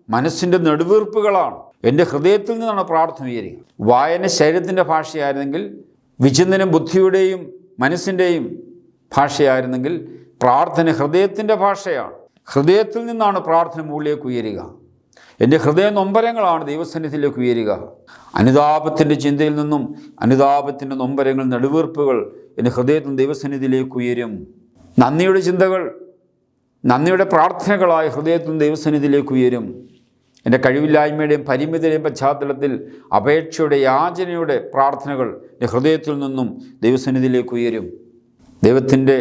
മനസ്സിൻ്റെ നെടുവീർപ്പുകളാണ്. എൻ്റെ ഹൃദയത്തിൽ നിന്നാണ് പ്രാർത്ഥന ഉയരുക. വായന ശരീരത്തിൻ്റെ ഭാഷയായിരുന്നെങ്കിൽ, വിചിന്തനം ബുദ്ധിയുടെയും മനസ്സിൻ്റെയും ഭാഷയായിരുന്നെങ്കിൽ, പ്രാർത്ഥന ഹൃദയത്തിൻ്റെ ഭാഷയാണ്. ഹൃദയത്തിൽ നിന്നാണ് പ്രാർത്ഥന മുകളിലേക്ക് ഉയരുക. എൻ്റെ ഹൃദയ നൊമ്പരങ്ങളാണ് ദൈവസന്നിധിയിലേക്ക് ഉയരുക. അനുതാപത്തിൻ്റെ ചിന്തയിൽ നിന്നും അനുതാപത്തിൻ്റെ നൊമ്പരങ്ങൾ, നെടുവീർപ്പുകൾ എൻ്റെ ഹൃദയത്തിൽ ദൈവസന്നിധിയിലേക്ക് ഉയരും. നന്ദിയുടെ ചിന്തകൾ, നന്ദിയുടെ പ്രാർത്ഥനകളായ ഹൃദയത്തിൽ ദൈവസന്നിധിയിലേക്ക് ഉയരും. എൻ്റെ കഴിവില്ലായ്മയുടെയും പരിമിതിയുടെയും പശ്ചാത്തലത്തിൽ അപേക്ഷയുടെ, യാചനയുടെ പ്രാർത്ഥനകൾ എൻ്റെ ഹൃദയത്തിൽ നിന്നും ദൈവസന്നിധിയിലേക്ക് ഉയരും. ദൈവത്തിൻ്റെ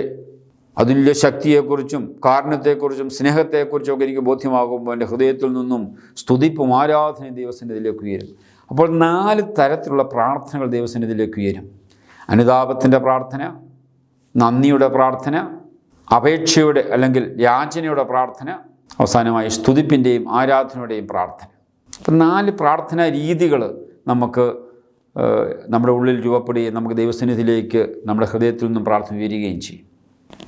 അതുല്യ ശക്തിയെക്കുറിച്ചും കാരുണ്യത്തെക്കുറിച്ചും സ്നേഹത്തെക്കുറിച്ചും ഒക്കെ എനിക്ക് ബോധ്യമാകുമ്പോൾ എൻ്റെ ഹൃദയത്തിൽ നിന്നും സ്തുതിപ്പും ആരാധനയും ദൈവസന്നിധിയിലേക്ക് ഉയരും. അപ്പോൾ 4 തരത്തിലുള്ള പ്രാർത്ഥനകൾ ദൈവസന്നിധിയിലേക്ക് ഉയരും. അനുതാപത്തിൻ്റെ പ്രാർത്ഥന, നന്ദിയുടെ പ്രാർത്ഥന, അപേക്ഷയുടെ അല്ലെങ്കിൽ യാചനയുടെ പ്രാർത്ഥന, അവസാനമായി സ്തുതിപ്പിൻ്റെയും ആരാധനയുടെയും പ്രാർത്ഥന. അപ്പം 4 പ്രാർത്ഥനാ രീതികൾ നമുക്ക് നമ്മുടെ ഉള്ളിൽ രൂപപ്പെടുകയും നമുക്ക് ദൈവസന്നിധിയിലേക്ക് നമ്മുടെ ഹൃദയത്തിൽ നിന്നും പ്രാർത്ഥന ഉയരുകയും ചെയ്യും.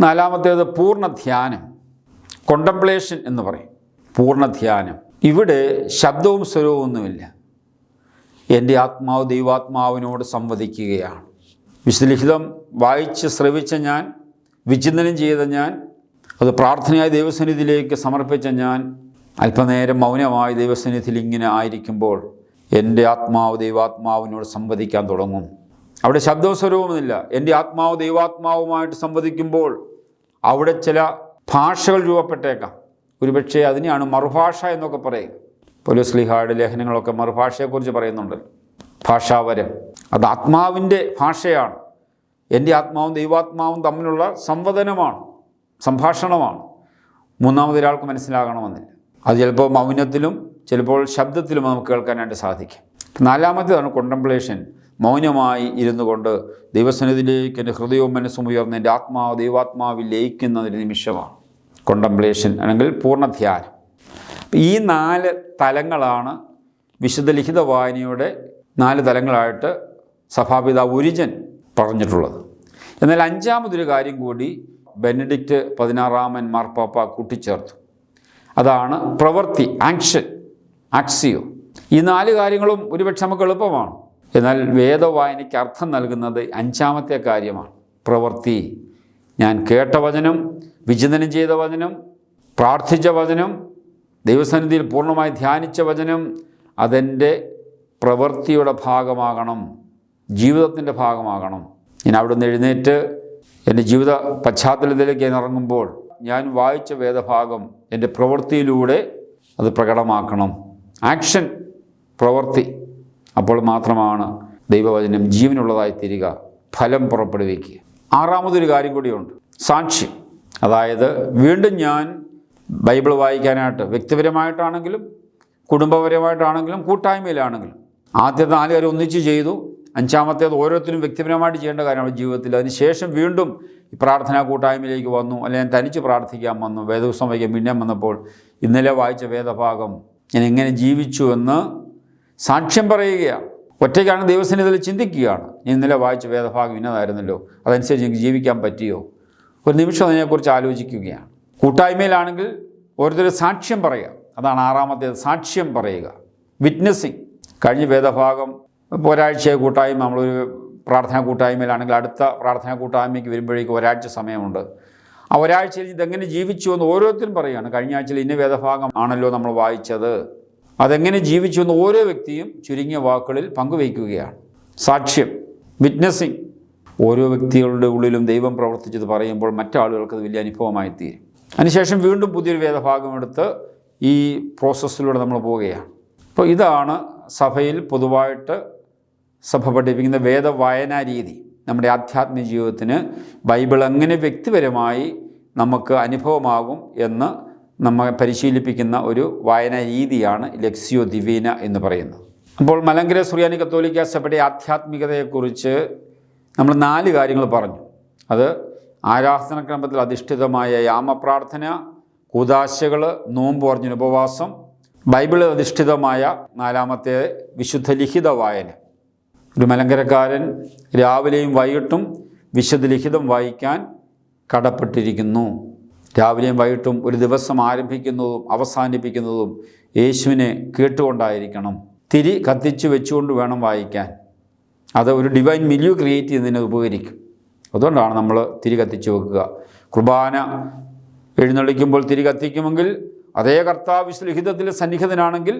നാലാമത്തേത് പൂർണ്ണ ധ്യാനം, കോണ്ടംപ്ലേഷൻ എന്ന് പറയും. പൂർണ്ണ ധ്യാനം. ഇവിടെ ശബ്ദവും സ്വരവും ഒന്നുമില്ല. എൻ്റെ ആത്മാവ് ദൈവാത്മാവിനോട് സംവദിക്കുകയാണ്. വിശുദ്ധ ലിഖിതം വായിച്ച് ശ്രവിച്ച ഞാൻ, വിചിന്തനം ചെയ്ത ഞാൻ, അത് പ്രാർത്ഥനയായി ദൈവസന്നിധിയിലേക്ക് സമർപ്പിച്ച ഞാൻ, അല്പനേരം മൗനമായി ദൈവസന്നിധിയിൽ ഇങ്ങനെ ആയിരിക്കുമ്പോൾ എൻ്റെ ആത്മാവ് ദൈവാത്മാവിനോട് സംവദിക്കാൻ തുടങ്ങും. അവിടെ ശബ്ദവും സ്വരവുമൊന്നുമില്ല. എൻ്റെ ആത്മാവ് ദൈവാത്മാവുമായിട്ട് സംവദിക്കുമ്പോൾ അവിടെ ചില ഭാഷകൾ രൂപപ്പെട്ടേക്കാം. ഒരുപക്ഷെ അതിനെയാണ് മറുഭാഷ എന്നൊക്കെ പറയുക. പൗലോസ്ലീഹായുടെ ലേഖനങ്ങളൊക്കെ മറുഭാഷയെക്കുറിച്ച് പറയുന്നുണ്ടല്ലോ. ഭാഷാവരം, അത് ആത്മാവിൻ്റെ ഭാഷയാണ്. എൻ്റെ ആത്മാവും ദൈവാത്മാവും തമ്മിലുള്ള സംവദനമാണ്, സംഭാഷണമാണ്. മൂന്നാമതൊരാൾക്ക് മനസ്സിലാകണമെന്നില്ല. അത് ചിലപ്പോൾ മൗനത്തിലും ചിലപ്പോൾ ശബ്ദത്തിലും നമുക്ക് കേൾക്കാനായിട്ട് സാധിക്കും. നാലാമത്തേതാണ് കോണ്ടംപ്ലേഷൻ. മൗനമായി ഇരുന്നു കൊണ്ട് ദൈവസന്നിധിയിലേക്ക് എൻ്റെ ഹൃദയവും മനസ്സും ഉയർന്ന് എൻ്റെ ആത്മാവ് ദൈവാത്മാവിൽ ലയിക്കുന്ന ഒരു നിമിഷമാണ് കോണ്ടംപ്ലേഷൻ അല്ലെങ്കിൽ പൂർണ്ണ ധ്യാനം. ഈ 4 തലങ്ങളാണ് വിശുദ്ധ ലിഖിത വായനയുടെ 4 തലങ്ങളായിട്ട് സഭാപിതാവ് ഒരിജൻ പറഞ്ഞിട്ടുള്ളത്. എന്നാൽ 5ാമതൊരു കാര്യം കൂടി ബെനഡിക്റ്റ് 16 മാർപ്പാപ്പ കൂട്ടിച്ചേർത്തു. അതാണ് പ്രവൃത്തി, ആക്ഷൻ, ആക്സിയോ. ഈ 4 കാര്യങ്ങളും ഒരുപക്ഷെ നമുക്ക് എളുപ്പമാണ്. എന്നാൽ വേദവായനയ്ക്ക് അർത്ഥം നൽകുന്നത് 5ാമത്തെ കാര്യമാണ്, പ്രവൃത്തി. ഞാൻ കേട്ട വചനം, വിചിന്തനം ചെയ്ത വചനം, പ്രാർത്ഥിച്ച വചനം, ദൈവസന്നിധിയിൽ പൂർണ്ണമായി ധ്യാനിച്ച വചനം അതെൻ്റെ പ്രവൃത്തിയുടെ ഭാഗമാകണം, ജീവിതത്തിൻ്റെ ഭാഗമാകണം. ഞാൻ അവിടെ നിന്ന് എഴുന്നേറ്റ് എൻ്റെ ജീവിത പശ്ചാത്തലത്തിലേക്ക് ഞാൻ ഇറങ്ങുമ്പോൾ ഞാൻ വായിച്ച വേദഭാഗം എൻ്റെ പ്രവൃത്തിയിലൂടെ അത് പ്രകടമാക്കണം. ആക്ഷൻ, പ്രവൃത്തി. അപ്പോൾ മാത്രമാണ് ദൈവവചനം ജീവനുള്ളതായി തീരുക, ഫലം പുറപ്പെടുവിക്കുക. 6ാമതൊരു കാര്യം കൂടിയുണ്ട്, സാക്ഷ്യം. അതായത് വീണ്ടും ഞാൻ ബൈബിൾ വായിക്കാനായിട്ട് വ്യക്തിപരമായിട്ടാണെങ്കിലും കുടുംബപരമായിട്ടാണെങ്കിലും കൂട്ടായ്മയിലാണെങ്കിലും ആദ്യത്തെ 4 കാര്യം ഒന്നിച്ച് ചെയ്തു. 5ാമത്തേത് ഓരോരുത്തരും വ്യക്തിപരമായിട്ട് ചെയ്യേണ്ട കാര്യമാണ് ജീവിതത്തിൽ. അതിനുശേഷം വീണ്ടും ഈ പ്രാർത്ഥനാ കൂട്ടായ്മയിലേക്ക് വന്നു, അല്ലെങ്കിൽ ഞാൻ തനിച്ച് പ്രാർത്ഥിക്കാൻ വന്നു, വേദപുസ്തകം വായിക്കാൻ പിന്നെ വന്നപ്പോൾ ഇന്നലെ വായിച്ച വേദഭാഗം ഞാൻ എങ്ങനെ ജീവിച്ചു എന്ന് സാക്ഷ്യം പറയുകയാണ്. ഒറ്റയ്ക്കാണ് ദൈവസന്നിധിയിൽ ചിന്തിക്കുകയാണ്. ഞാൻ ഇന്നലെ വായിച്ച വേദഭാഗം ഇന്നതായിരുന്നല്ലോ, അതനുസരിച്ച് എനിക്ക് ജീവിക്കാൻ പറ്റിയോ, ഒരു നിമിഷം അതിനെക്കുറിച്ച് ആലോചിക്കുകയാണ്. കൂട്ടായ്മയിലാണെങ്കിൽ ഓരോരുത്തർ സാക്ഷ്യം പറയുക. അതാണ് 6ാമത്തേത്, സാക്ഷ്യം പറയുക, വിറ്റ്നസിങ്. കഴിഞ്ഞ വേദഭാഗം ഇപ്പോൾ ഒരാഴ്ചയായി കൂട്ടായ്മ, നമ്മളൊരു പ്രാർത്ഥനാ കൂട്ടായ്മയിലാണെങ്കിൽ അടുത്ത പ്രാർത്ഥനാ കൂട്ടായ്മയ്ക്ക് വരുമ്പോഴേക്കും ഒരാഴ്ച സമയമുണ്ട്. ആ ഒരാഴ്ചയിൽ ഇതെങ്ങനെ ജീവിച്ചു എന്ന് ഓരോരുത്തരും പറയുകയാണ്. കഴിഞ്ഞ ആഴ്ചയിൽ ഇന്ന വേദഭാഗം ആണല്ലോ നമ്മൾ വായിച്ചത്, അതെങ്ങനെ ജീവിച്ചു എന്ന് ഓരോ വ്യക്തിയും ചുരുങ്ങിയ വാക്കുകളിൽ പങ്കുവയ്ക്കുകയാണ്. സാക്ഷ്യം, വിറ്റ്നസിങ്. ഓരോ വ്യക്തികളുടെ ഉള്ളിലും ദൈവം പ്രവർത്തിച്ചത് പറയുമ്പോൾ മറ്റാളുകൾക്ക് അത് വലിയ അനുഭവമായി തീരും. അതിനുശേഷം വീണ്ടും പുതിയൊരു വേദഭാഗം എടുത്ത് ഈ പ്രോസസ്സിലൂടെ നമ്മൾ പോവുകയാണ്. അപ്പോൾ ഇതാണ് സഭയിൽ പൊതുവായിട്ട് സഭ പഠിപ്പിക്കുന്ന വേദവായനാ രീതി. നമ്മുടെ ആധ്യാത്മിക ജീവിതത്തിന് ബൈബിൾ എങ്ങനെ വ്യക്തിപരമായി നമുക്ക് അനുഭവമാകും എന്ന് നമ്മെ പരിശീലിപ്പിക്കുന്ന ഒരു വായനാ രീതിയാണ് ലെക്സിയോ ദിവീന എന്ന് പറയുന്നത്. അപ്പോൾ മലങ്കര സുറിയാനി കത്തോലിക്ക സഭയുടെ ആധ്യാത്മികതയെക്കുറിച്ച് നമ്മൾ 4 കാര്യങ്ങൾ പറഞ്ഞു. അത് ആരാധനാക്രമത്തിൽ അധിഷ്ഠിതമായ യാമപ്രാർത്ഥന, കൂദാശകൾ, നോമ്പ് പറഞ്ഞ ഉപവാസം, ബൈബിളിൽ അധിഷ്ഠിതമായ 4-മത്തെ വിശുദ്ധ ലിഖിത വായന. ഒരു മലങ്കരക്കാരൻ രാവിലെയും വൈകിട്ടും വിശുദ്ധ ലിഖിതം വായിക്കാൻ കടപ്പെട്ടിരിക്കുന്നു. രാവിലെയും വൈകിട്ടും ഒരു ദിവസം ആരംഭിക്കുന്നതും അവസാനിപ്പിക്കുന്നതും യേശുവിനെ കേട്ടുകൊണ്ടായിരിക്കണം. തിരി കത്തിച്ച് വെച്ചുകൊണ്ട് വേണം വായിക്കാൻ. അത് ഒരു ഡിവൈൻ മില്യൂ ക്രിയേറ്റ് ചെയ്യുന്നതിന് ഉപകരിക്കും. അതുകൊണ്ടാണ് നമ്മൾ തിരി കത്തിച്ച് വെക്കുക. കുർബാന എഴുന്നള്ളിക്കുമ്പോൾ തിരി കത്തിക്കുമെങ്കിൽ അതേ കർത്താവ് വിശുദ്ധ ലിഖിതത്തിൽ സന്നിഹിതനാണെങ്കിൽ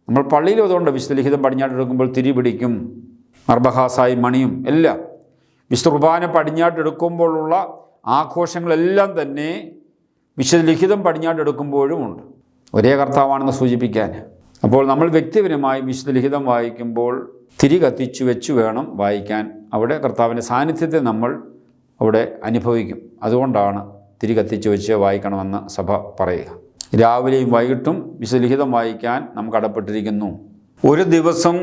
നമ്മൾ പള്ളിയിൽ അതുകൊണ്ട് വിശുദ്ധ ലിഖിതം പടിഞ്ഞാട്ടെടുക്കുമ്പോൾ തിരി പിടിക്കും, മർബഹാസായി മണിയും എല്ലാം. വിശുദ്ധ കുർബാന പടിഞ്ഞാട്ടെടുക്കുമ്പോഴുള്ള ആഘോഷങ്ങളെല്ലാം തന്നെ വിശുദ്ധ ലിഖിതം പടിഞ്ഞാട്ടെടുക്കുമ്പോഴും ഉണ്ട്. ഒരേ കർത്താവാണെന്ന് സൂചിപ്പിക്കാൻ. അപ്പോൾ നമ്മൾ വ്യക്തിപരമായി വിശുദ്ധ ലിഖിതം വായിക്കുമ്പോൾ തിരി കത്തിച്ചു വെച്ച് വേണം വായിക്കാൻ. അവിടെ കർത്താവിൻ്റെ സാന്നിധ്യത്തെ നമ്മൾ അവിടെ അനുഭവിക്കും. അതുകൊണ്ടാണ് തിരി കത്തിച്ചു വെച്ച് വായിക്കണമെന്ന് സഭ പറയുക. രാവിലെയും വൈകിട്ടും വിശുദ്ധ ലിഖിതം വായിക്കാൻ നാം കടപ്പെട്ടിരിക്കുന്നു. ഒരു ദിവസം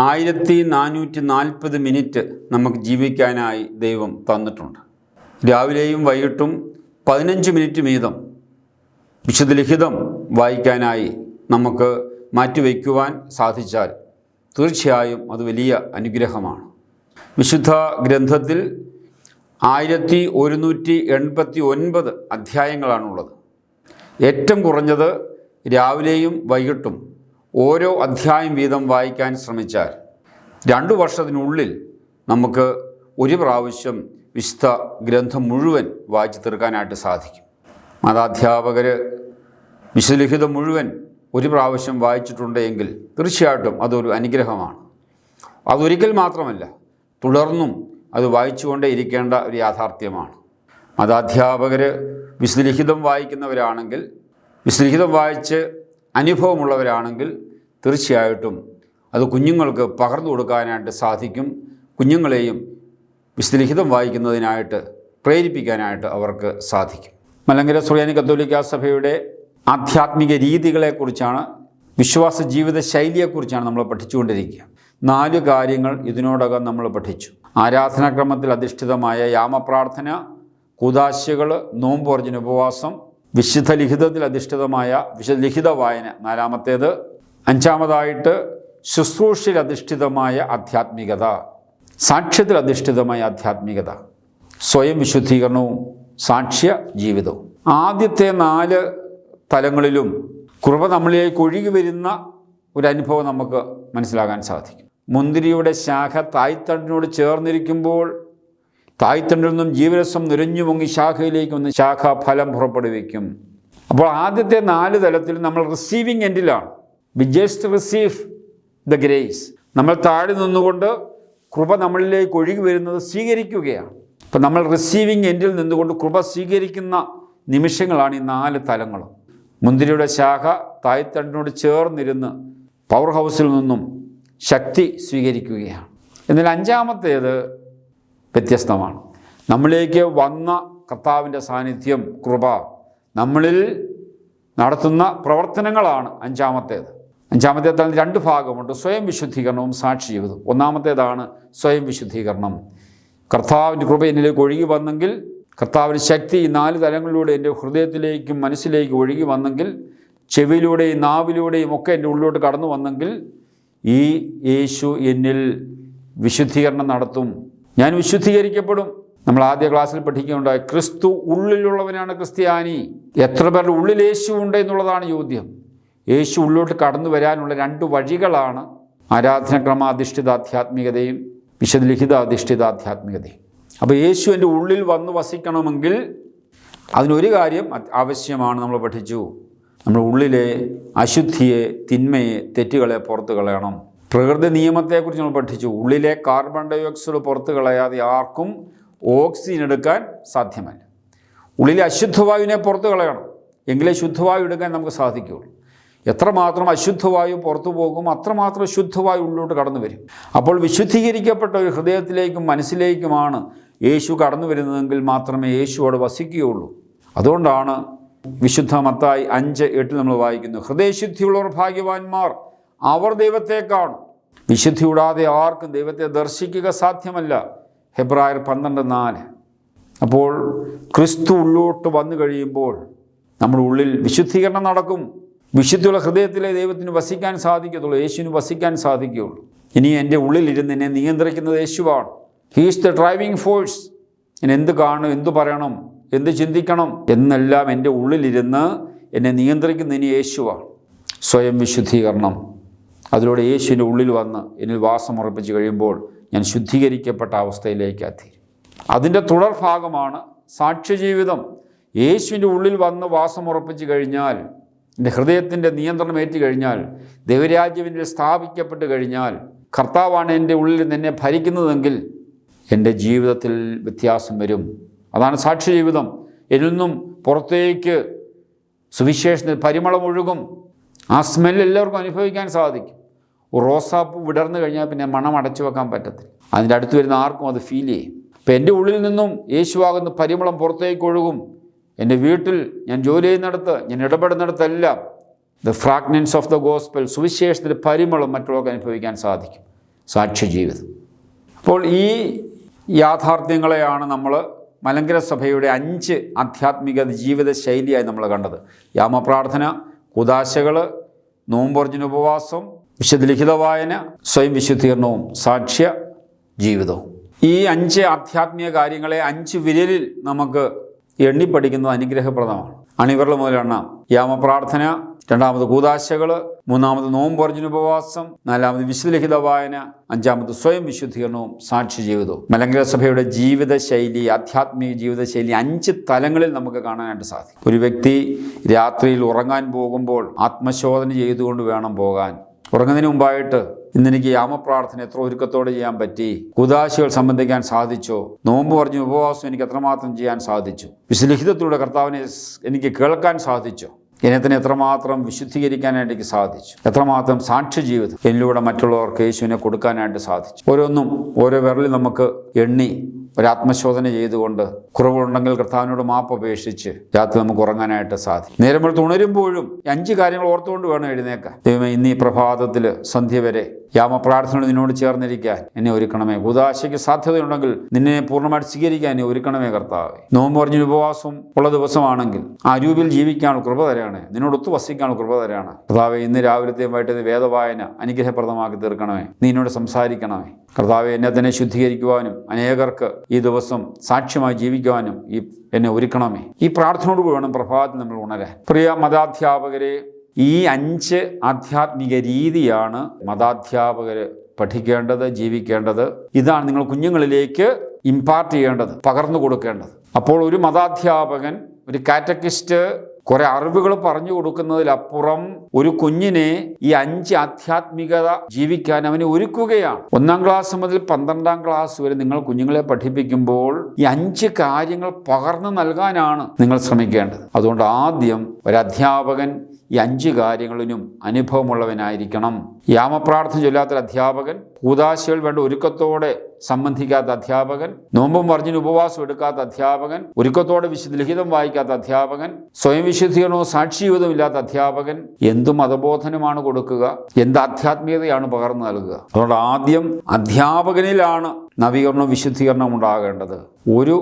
1440 മിനിറ്റ് നമുക്ക് ജീവിക്കാനായി ദൈവം തന്നിട്ടുണ്ട്. രാവിലെയും വൈകിട്ടും 15 മിനിറ്റ് വീതം വിശുദ്ധ ലിഖിതം വായിക്കാനായി നമുക്ക് മാറ്റിവെക്കുവാൻ സാധിച്ചാൽ തീർച്ചയായും അത് വലിയ അനുഗ്രഹമാണ്. വിശുദ്ധ ഗ്രന്ഥത്തിൽ 1189 അധ്യായങ്ങളാണുള്ളത്. ഏറ്റവും കുറഞ്ഞത് രാവിലെയും വൈകിട്ടും ഓരോ അധ്യായം വീതം വായിക്കാൻ ശ്രമിച്ചാൽ 2 വർഷത്തിനുള്ളിൽ നമുക്ക് ഒരു പ്രാവശ്യം വിശുദ്ധ ഗ്രന്ഥം മുഴുവൻ വായിച്ചു തീർക്കാനായിട്ട് സാധിക്കും. മതാധ്യാപകർ വിശുദ്ധ ലിഖിതം മുഴുവൻ ഒരു പ്രാവശ്യം വായിച്ചിട്ടുണ്ടെങ്കിൽ തീർച്ചയായിട്ടും അതൊരു അനുഗ്രഹമാണ്. അതൊരിക്കൽ മാത്രമല്ല, തുടർന്നും അത് വായിച്ചുകൊണ്ടേ ഇരിക്കേണ്ട ഒരു യാഥാർത്ഥ്യമാണ്. മതാധ്യാപകർ വിശുദ്ധ ലിഖിതം വായിക്കുന്നവരാണെങ്കിൽ, വിശുദ്ധ ലിഖിതം വായിച്ച് അനുഭവമുള്ളവരാണെങ്കിൽ തീർച്ചയായിട്ടും അത് കുഞ്ഞുങ്ങൾക്ക് പകർന്നു കൊടുക്കാനായിട്ട് സാധിക്കും. കുഞ്ഞുങ്ങളെയും വിശുദ്ധ ലിഖിതം വായിക്കുന്നതിനായിട്ട് പ്രേരിപ്പിക്കാനായിട്ട് അവർക്ക് സാധിക്കും. മലങ്കര സുറിയാനി കത്തോലിക്ക സഭയുടെ ആധ്യാത്മിക രീതികളെക്കുറിച്ചാണ്, വിശ്വാസ ജീവിത ശൈലിയെക്കുറിച്ചാണ് നമ്മൾ പഠിച്ചുകൊണ്ടിരിക്കുക. 4 കാര്യങ്ങൾ ഇതിനോടകം നമ്മൾ പഠിച്ചു. ആരാധനാക്രമത്തിൽ അധിഷ്ഠിതമായ യാമപ്രാർത്ഥന, കൂദാശകൾ, നോമ്പ് പറഞ്ഞ ഉപവാസം, വിശുദ്ധ ലിഖിതത്തിൽ അധിഷ്ഠിതമായ വിശുദ്ധ ലിഖിത വായന 4-മത്തേത്. 5-മതായിട്ട് ശുശ്രൂഷയിൽ അധിഷ്ഠിതമായ ആധ്യാത്മികത, സാക്ഷ്യത്തിൽ അധിഷ്ഠിതമായ ആധ്യാത്മികത, സ്വയം വിശുദ്ധീകരണവും സാക്ഷ്യ ജീവിതവും. ആദ്യത്തെ 4 തലങ്ങളിലും കൃപ നമ്മളിലേക്ക് ഒഴുകി വരുന്ന ഒരു അനുഭവം നമുക്ക് മനസ്സിലാക്കാൻ സാധിക്കും. മുന്തിരിയുടെ ശാഖ തായ്തണ്ടിനോട് ചേർന്നിരിക്കുമ്പോൾ തായ്തണ്ടിൽ നിന്നും ജീവരസം നുരഞ്ഞു പൊങ്ങി ശാഖയിലേക്ക് വന്ന് ശാഖ ഫലം പുറപ്പെടുവിക്കും. അപ്പോൾ ആദ്യത്തെ 4 തലത്തിൽ നമ്മൾ റിസീവിങ് എൻഡിലാണ്. We just receive the grace. നമ്മൾ താഴെ നിന്നുകൊണ്ട് കൃപ നമ്മളിലേക്ക് ഒഴുകി വരുന്നത് സ്വീകരിക്കുകയാണ്. അപ്പം നമ്മൾ റിസീവിങ് എൻഡിൽ നിന്നുകൊണ്ട് കൃപ സ്വീകരിക്കുന്ന നിമിഷങ്ങളാണ് ഈ 4 തലങ്ങളും. മുന്തിരിയുടെ ശാഖ തായ്തണ്ടിനോട് ചേർന്നിരുന്ന് പവർ ഹൗസിൽ നിന്നും ശക്തി സ്വീകരിക്കുകയാണ്. എന്നാൽ 5-മത്തേത് വ്യത്യസ്തമാണ്. നമ്മളിലേക്ക് വന്ന കർത്താവിൻ്റെ സാന്നിധ്യം, കൃപ നമ്മളിൽ നടത്തുന്ന പ്രവർത്തനങ്ങളാണ് 5-മത്തേത്. 5-മത്തെ തലത്തിൽ 2 ഭാഗമുണ്ട്, സ്വയം വിശുദ്ധീകരണവും സാക്ഷി ജീവിതവും. 1-മത്തേതാണ് സ്വയം വിശുദ്ധീകരണം. കർത്താവിൻ്റെ കൃപ എന്നിലേക്ക് ഒഴുകി വന്നെങ്കിൽ, കർത്താവിൻ്റെ ശക്തി ഈ 4 തലങ്ങളിലൂടെ എൻ്റെ ഹൃദയത്തിലേക്കും മനസ്സിലേക്കും ഒഴുകി വന്നെങ്കിൽ, ചെവിയിലൂടെയും നാവിലൂടെയും ഒക്കെ എൻ്റെ ഉള്ളിലോട്ട് കടന്നു വന്നെങ്കിൽ, ഈ യേശു എന്നിൽ വിശുദ്ധീകരണം നടത്തും, ഞാൻ വിശുദ്ധീകരിക്കപ്പെടും. നമ്മൾ ആദ്യ ക്ലാസ്സിൽ പഠിക്കുകയുണ്ടായി, ക്രിസ്തു ഉള്ളിലുള്ളവനാണ് ക്രിസ്ത്യാനി. എത്ര പേരുടെ ഉള്ളിൽ യേശു ഉണ്ട് എന്നുള്ളതാണ് ചോദ്യം. യേശു ഉള്ളിലോട്ട് കടന്നു വരാനുള്ള 2 വഴികളാണ് ആരാധനക്രമാധിഷ്ഠിത ആധ്യാത്മികതയും വിശുദ്ധ ലിഖിത അധിഷ്ഠിത ആധ്യാത്മികതയും. അപ്പോൾ യേശു എൻ്റെ ഉള്ളിൽ വന്ന് വസിക്കണമെങ്കിൽ അതിനൊരു കാര്യം ആവശ്യമാണ്. നമ്മൾ പഠിച്ചു, നമ്മുടെ ഉള്ളിലെ അശുദ്ധിയെ, തിന്മയെ, തെറ്റുകളെ പുറത്തു കളയണം. പ്രകൃതി നിയമത്തെക്കുറിച്ച് നമ്മൾ പഠിച്ചു. ഉള്ളിലെ കാർബൺ ഡൈ ഓക്സൈഡ് പുറത്തു കളയാതെ ആർക്കും ഓക്സിജൻ എടുക്കാൻ സാധ്യമല്ല. ഉള്ളിലെ അശുദ്ധവായുവിനെ പുറത്തു കളയണം, എങ്കിലേ ശുദ്ധവായു എടുക്കാൻ നമുക്ക് സാധിക്കുകയുള്ളൂ. എത്രമാത്രം അശുദ്ധവായു പുറത്തു പോകും അത്രമാത്രം ശുദ്ധവായു ഉള്ളിലോട്ട് കടന്നു വരും. അപ്പോൾ വിശുദ്ധീകരിക്കപ്പെട്ട ഒരു ഹൃദയത്തിലേക്കും മനസ്സിലേക്കുമാണ് യേശു കടന്നു വരുന്നതെങ്കിൽ മാത്രമേ യേശു അവിടെ വസിക്കുകയുള്ളൂ. അതുകൊണ്ടാണ് വിശുദ്ധ മത്തായി 5:8 നമ്മൾ വായിക്കുന്നു, ഹൃദയശുദ്ധിയുള്ളവർ ഭാഗ്യവാന്മാർ, അവർ ദൈവത്തെ കാണും. വിശുദ്ധി കൂടാതെ ആർക്കും ദൈവത്തെ ദർശിക്കുക സാധ്യമല്ല. ഹെബ്രായർ 12:4. അപ്പോൾ ക്രിസ്തു ഉള്ളോട്ട് വന്നു കഴിയുമ്പോൾ നമ്മുടെ ഉള്ളിൽ വിശുദ്ധീകരണം നടക്കും. വിശുദ്ധിയുള്ള ഹൃദയത്തിലെ ദൈവത്തിന് വസിക്കാൻ സാധിക്കത്തുള്ളൂ, യേശുവിന് വസിക്കാൻ സാധിക്കുകയുള്ളൂ. ഇനി എൻ്റെ ഉള്ളിലിരുന്ന് എന്നെ നിയന്ത്രിക്കുന്നത് യേശുവാണ്. He's the driving force. ഞാൻ എന്ത് കാണും, എന്തു പറയണം, എന്ത് ചിന്തിക്കണം എന്നെല്ലാം എൻ്റെ ഉള്ളിലിരുന്ന് എന്നെ നിയന്ത്രിക്കുന്ന ഇനി യേശുവാണ്. സ്വയം വിശുദ്ധീകരണം, അതിലൂടെ യേശുവിൻ്റെ ഉള്ളിൽ വന്ന് എന്നിൽ വാസമുറപ്പിച്ച് കഴിയുമ്പോൾ ഞാൻ ശുദ്ധീകരിക്കപ്പെട്ട അവസ്ഥയിലേക്ക് എത്തി. അതിൻ്റെ തുടർഭാഗമാണ് സാക്ഷ്യജീവിതം. യേശുവിൻ്റെ ഉള്ളിൽ വന്ന് വാസമുറപ്പിച്ച് കഴിഞ്ഞാൽ, എൻ്റെ ഹൃദയത്തിൻ്റെ നിയന്ത്രണം ഏറ്റു കഴിഞ്ഞാൽ, ദൈവരാജ്യത്തിൽ സ്ഥാപിക്കപ്പെട്ട് കഴിഞ്ഞാൽ, കർത്താവാണ് എൻ്റെ ഉള്ളിൽ എന്നെ ഭരിക്കുന്നതെങ്കിൽ എൻ്റെ ജീവിതത്തിൽ വ്യത്യാസം വരും. അതാണ് സാക്ഷ്യജീവിതം. എന്നിൽ നിന്നും പുറത്തേക്ക് സുവിശേഷത്തിൽ പരിമളമൊഴുകും. ആ സ്മെല്ല് എല്ലാവർക്കും അനുഭവിക്കാൻ സാധിക്കും. റോസാപ്പൂ വിടർന്നു കഴിഞ്ഞാൽ പിന്നെ മണം അടച്ചു വെക്കാൻ പറ്റത്തില്ല. അതിൻ്റെ അടുത്ത് വരുന്ന ആർക്കും അത് ഫീൽ ചെയ്യും. അപ്പം എൻ്റെ ഉള്ളിൽ നിന്നും യേശുവാകുന്ന പരിമളം പുറത്തേക്ക് ഒഴുകും. എൻ്റെ വീട്ടിൽ, ഞാൻ ജോലി ചെയ്യുന്നിടത്ത്, ഞാൻ ഇടപെടുന്നിടത്തെല്ലാം the fragrance of the gospel, സുവിശേഷത്തിൻ്റെ പരിമളം മറ്റുള്ളവർക്ക് അനുഭവിക്കാൻ സാധിക്കും. സാക്ഷ്യജീവിതം. അപ്പോൾ ഈ യാഥാർത്ഥ്യങ്ങളെയാണ് നമ്മൾ മലങ്കര സഭയുടെ 5 ആധ്യാത്മിക ജീവിത ശൈലിയായി നമ്മൾ കണ്ടത്. യാമപ്രാർത്ഥന, കൂദാശകൾ, നോമ്പൊർജിന ഉപവാസം, വിശുദ്ധ ലിഖിത വായന, സ്വയം വിശുദ്ധീകരണവും സാക്ഷ്യ ജീവിതവും. ഈ 5 ആധ്യാത്മിക കാര്യങ്ങളെ 5 വിരലിൽ നമുക്ക് എണ്ണിപ്പഠിക്കുന്നത് അനുഗ്രഹപ്രദമാണ്. അണിവരൽ മുതലെണ്ണ. യാമപ്രാർത്ഥന, 2ാമത് കൂദാശകൾ, 3ാമത് നോമ്പൊർജിന ഉപവാസം, 4ാമത് വിശുദ്ധ ലിഖിത വായന, 5ാമത് സ്വയം വിശുദ്ധീകരണവും സാക്ഷ്യ ജീവിതവും. മലങ്കര സഭയുടെ ജീവിതശൈലി, ആധ്യാത്മിക ജീവിതശൈലി 5 തലങ്ങളിൽ നമുക്ക് കാണാനായിട്ട് സാധിക്കും. ഒരു വ്യക്തി രാത്രിയിൽ ഉറങ്ങാൻ പോകുമ്പോൾ ആത്മശോധന ചെയ്തുകൊണ്ട് വേണം പോകാൻ. ഉറങ്ങുന്നതിന് മുമ്പായിട്ട് ഇന്നെനിക്ക് യാമപ്രാർത്ഥന എത്ര ഒരുക്കത്തോടെ ചെയ്യാൻ പറ്റി, കൂദാശകൾ സംബന്ധിക്കാൻ സാധിച്ചോ, നോമ്പ് പറഞ്ഞ ഉപവാസം എനിക്ക് എത്രമാത്രം ചെയ്യാൻ സാധിച്ചു, വിശുദ്ധലിഖിതത്തിലൂടെ കർത്താവിനെ എനിക്ക് കേൾക്കാൻ സാധിച്ചോ, എന്നെ എത്രമാത്രം വിശുദ്ധീകരിക്കാനായിട്ട് എനിക്ക് സാധിച്ചു, എത്രമാത്രം സാക്ഷ്യജീവിതം എന്നിലൂടെ മറ്റുള്ളവർക്ക് യേശുവിനെ കൊടുക്കാനായിട്ട് സാധിച്ചു. ഓരോന്നും ഓരോ വിരലിൽ നമുക്ക് എണ്ണി ഒരാത്മശോധന ചെയ്തുകൊണ്ട് കുറവുണ്ടെങ്കിൽ കർത്താവിനോട് മാപ്പ് അപേക്ഷിച്ച് രാത്രി നമുക്ക് ഉറങ്ങാനായിട്ട് സാധിക്കും. നേരം വെളുത്ത് ഉണരുമ്പോഴും 5 കാര്യങ്ങൾ ഓർത്തുകൊണ്ട് വേണം എഴുന്നേക്കാൻ. ദൈവമേ, ഇന്ന് ഈ പ്രഭാതത്തിൽ സന്ധ്യ വരെ യാമപ്രാർത്ഥനയോട് നിന്നോട് ചേർന്നിരിക്കാൻ എന്നെ ഒരുക്കണമേ. കൂദാശയ്ക്ക് സാധ്യതയുണ്ടെങ്കിൽ നിന്നെ പൂർണ്ണമായിട്ട് സ്വീകരിക്കാൻ എന്നെ ഒരുക്കണമേ കർത്താവേ. നോമ്പ് പറഞ്ഞ ഉപവാസം ഉള്ള ദിവസമാണെങ്കിൽ ആ രൂപയിൽ ജീവിക്കാനുള്ള കൃപ തരാണ്, നിന്നോട് ഒത്തു വസിക്കാനുള്ള കൃപ തരാണ് കർത്താവേ. ഇന്ന് രാവിലത്തെയും വൈകിട്ടത്തെ വേദവായന അനുഗ്രഹപ്രദമാക്കി തീർക്കണമേ. നീ എന്നോട് സംസാരിക്കണമേ കർത്താവെ. എന്നെ തന്നെ ശുദ്ധീകരിക്കുവാനും അനേകർക്ക് ഈ ദിവസം സാക്ഷ്യമായി ജീവിക്കുവാനും എന്നെ ഒരുക്കണമേ. ഈ പ്രാർത്ഥനയോടുകൂടി വേണം പ്രഭാതത്തിൽ നമ്മൾ ഉണരാൻ. പ്രിയ മതാധ്യാപകരെ, ഈ 5 ആധ്യാത്മിക രീതിയാണ് മതാധ്യാപകർ പഠിക്കേണ്ടത്, ജീവിക്കേണ്ടത്. ഇതാണ് നിങ്ങൾ കുഞ്ഞുങ്ങളിലേക്ക് ഇമ്പാർട്ട് ചെയ്യേണ്ടത്, പകർന്നു കൊടുക്കേണ്ടത്. അപ്പോൾ ഒരു മതാധ്യാപകൻ, ഒരു കാറ്റക്കിസ്റ്റ് കുറെ അറിവുകൾ പറഞ്ഞു കൊടുക്കുന്നതിലപ്പുറം ഒരു കുഞ്ഞിനെ ഈ 5 ആധ്യാത്മികത ജീവിക്കാൻ അവനെ ഒരുക്കുകയാണ്. 1ാം ക്ലാസ് മുതൽ 12ാം ക്ലാസ് വരെ നിങ്ങൾ കുഞ്ഞുങ്ങളെ പഠിപ്പിക്കുമ്പോൾ ഈ 5 കാര്യങ്ങൾ പകർന്നു നൽകാനാണ് നിങ്ങൾ ശ്രമിക്കേണ്ടത്. അതുകൊണ്ട് ആദ്യം ഒരു അധ്യാപകൻ ഈ 5 കാര്യങ്ങളിലും അനുഭവമുള്ളവനായിരിക്കണം. യാമപ്രാർത്ഥന ചൊല്ലാത്തൊരു അധ്യാപകൻ, കൂദാശകൾ വേണ്ട ഒരുക്കത്തോടെ സംബന്ധിക്കാത്ത അധ്യാപകൻ, നോമ്പും പറഞ്ഞിന് ഉപവാസം എടുക്കാത്ത അധ്യാപകൻ, ഒരുക്കത്തോടെ വിശുദ്ധ ലിഖിതം വായിക്കാത്ത അധ്യാപകൻ, സ്വയം വിശുദ്ധീകരണവും സാക്ഷ്യജീവിതവും ഇല്ലാത്ത അധ്യാപകൻ എന്തു മതബോധനമാണ് കൊടുക്കുക, എന്ത് ആധ്യാത്മികതയാണ് പകർന്നു നൽകുക? അതുകൊണ്ട് ആദ്യം അധ്യാപകനിലാണ് നവീകരണവും വിശുദ്ധീകരണവും ഉണ്ടാകേണ്ടത്. ഒരു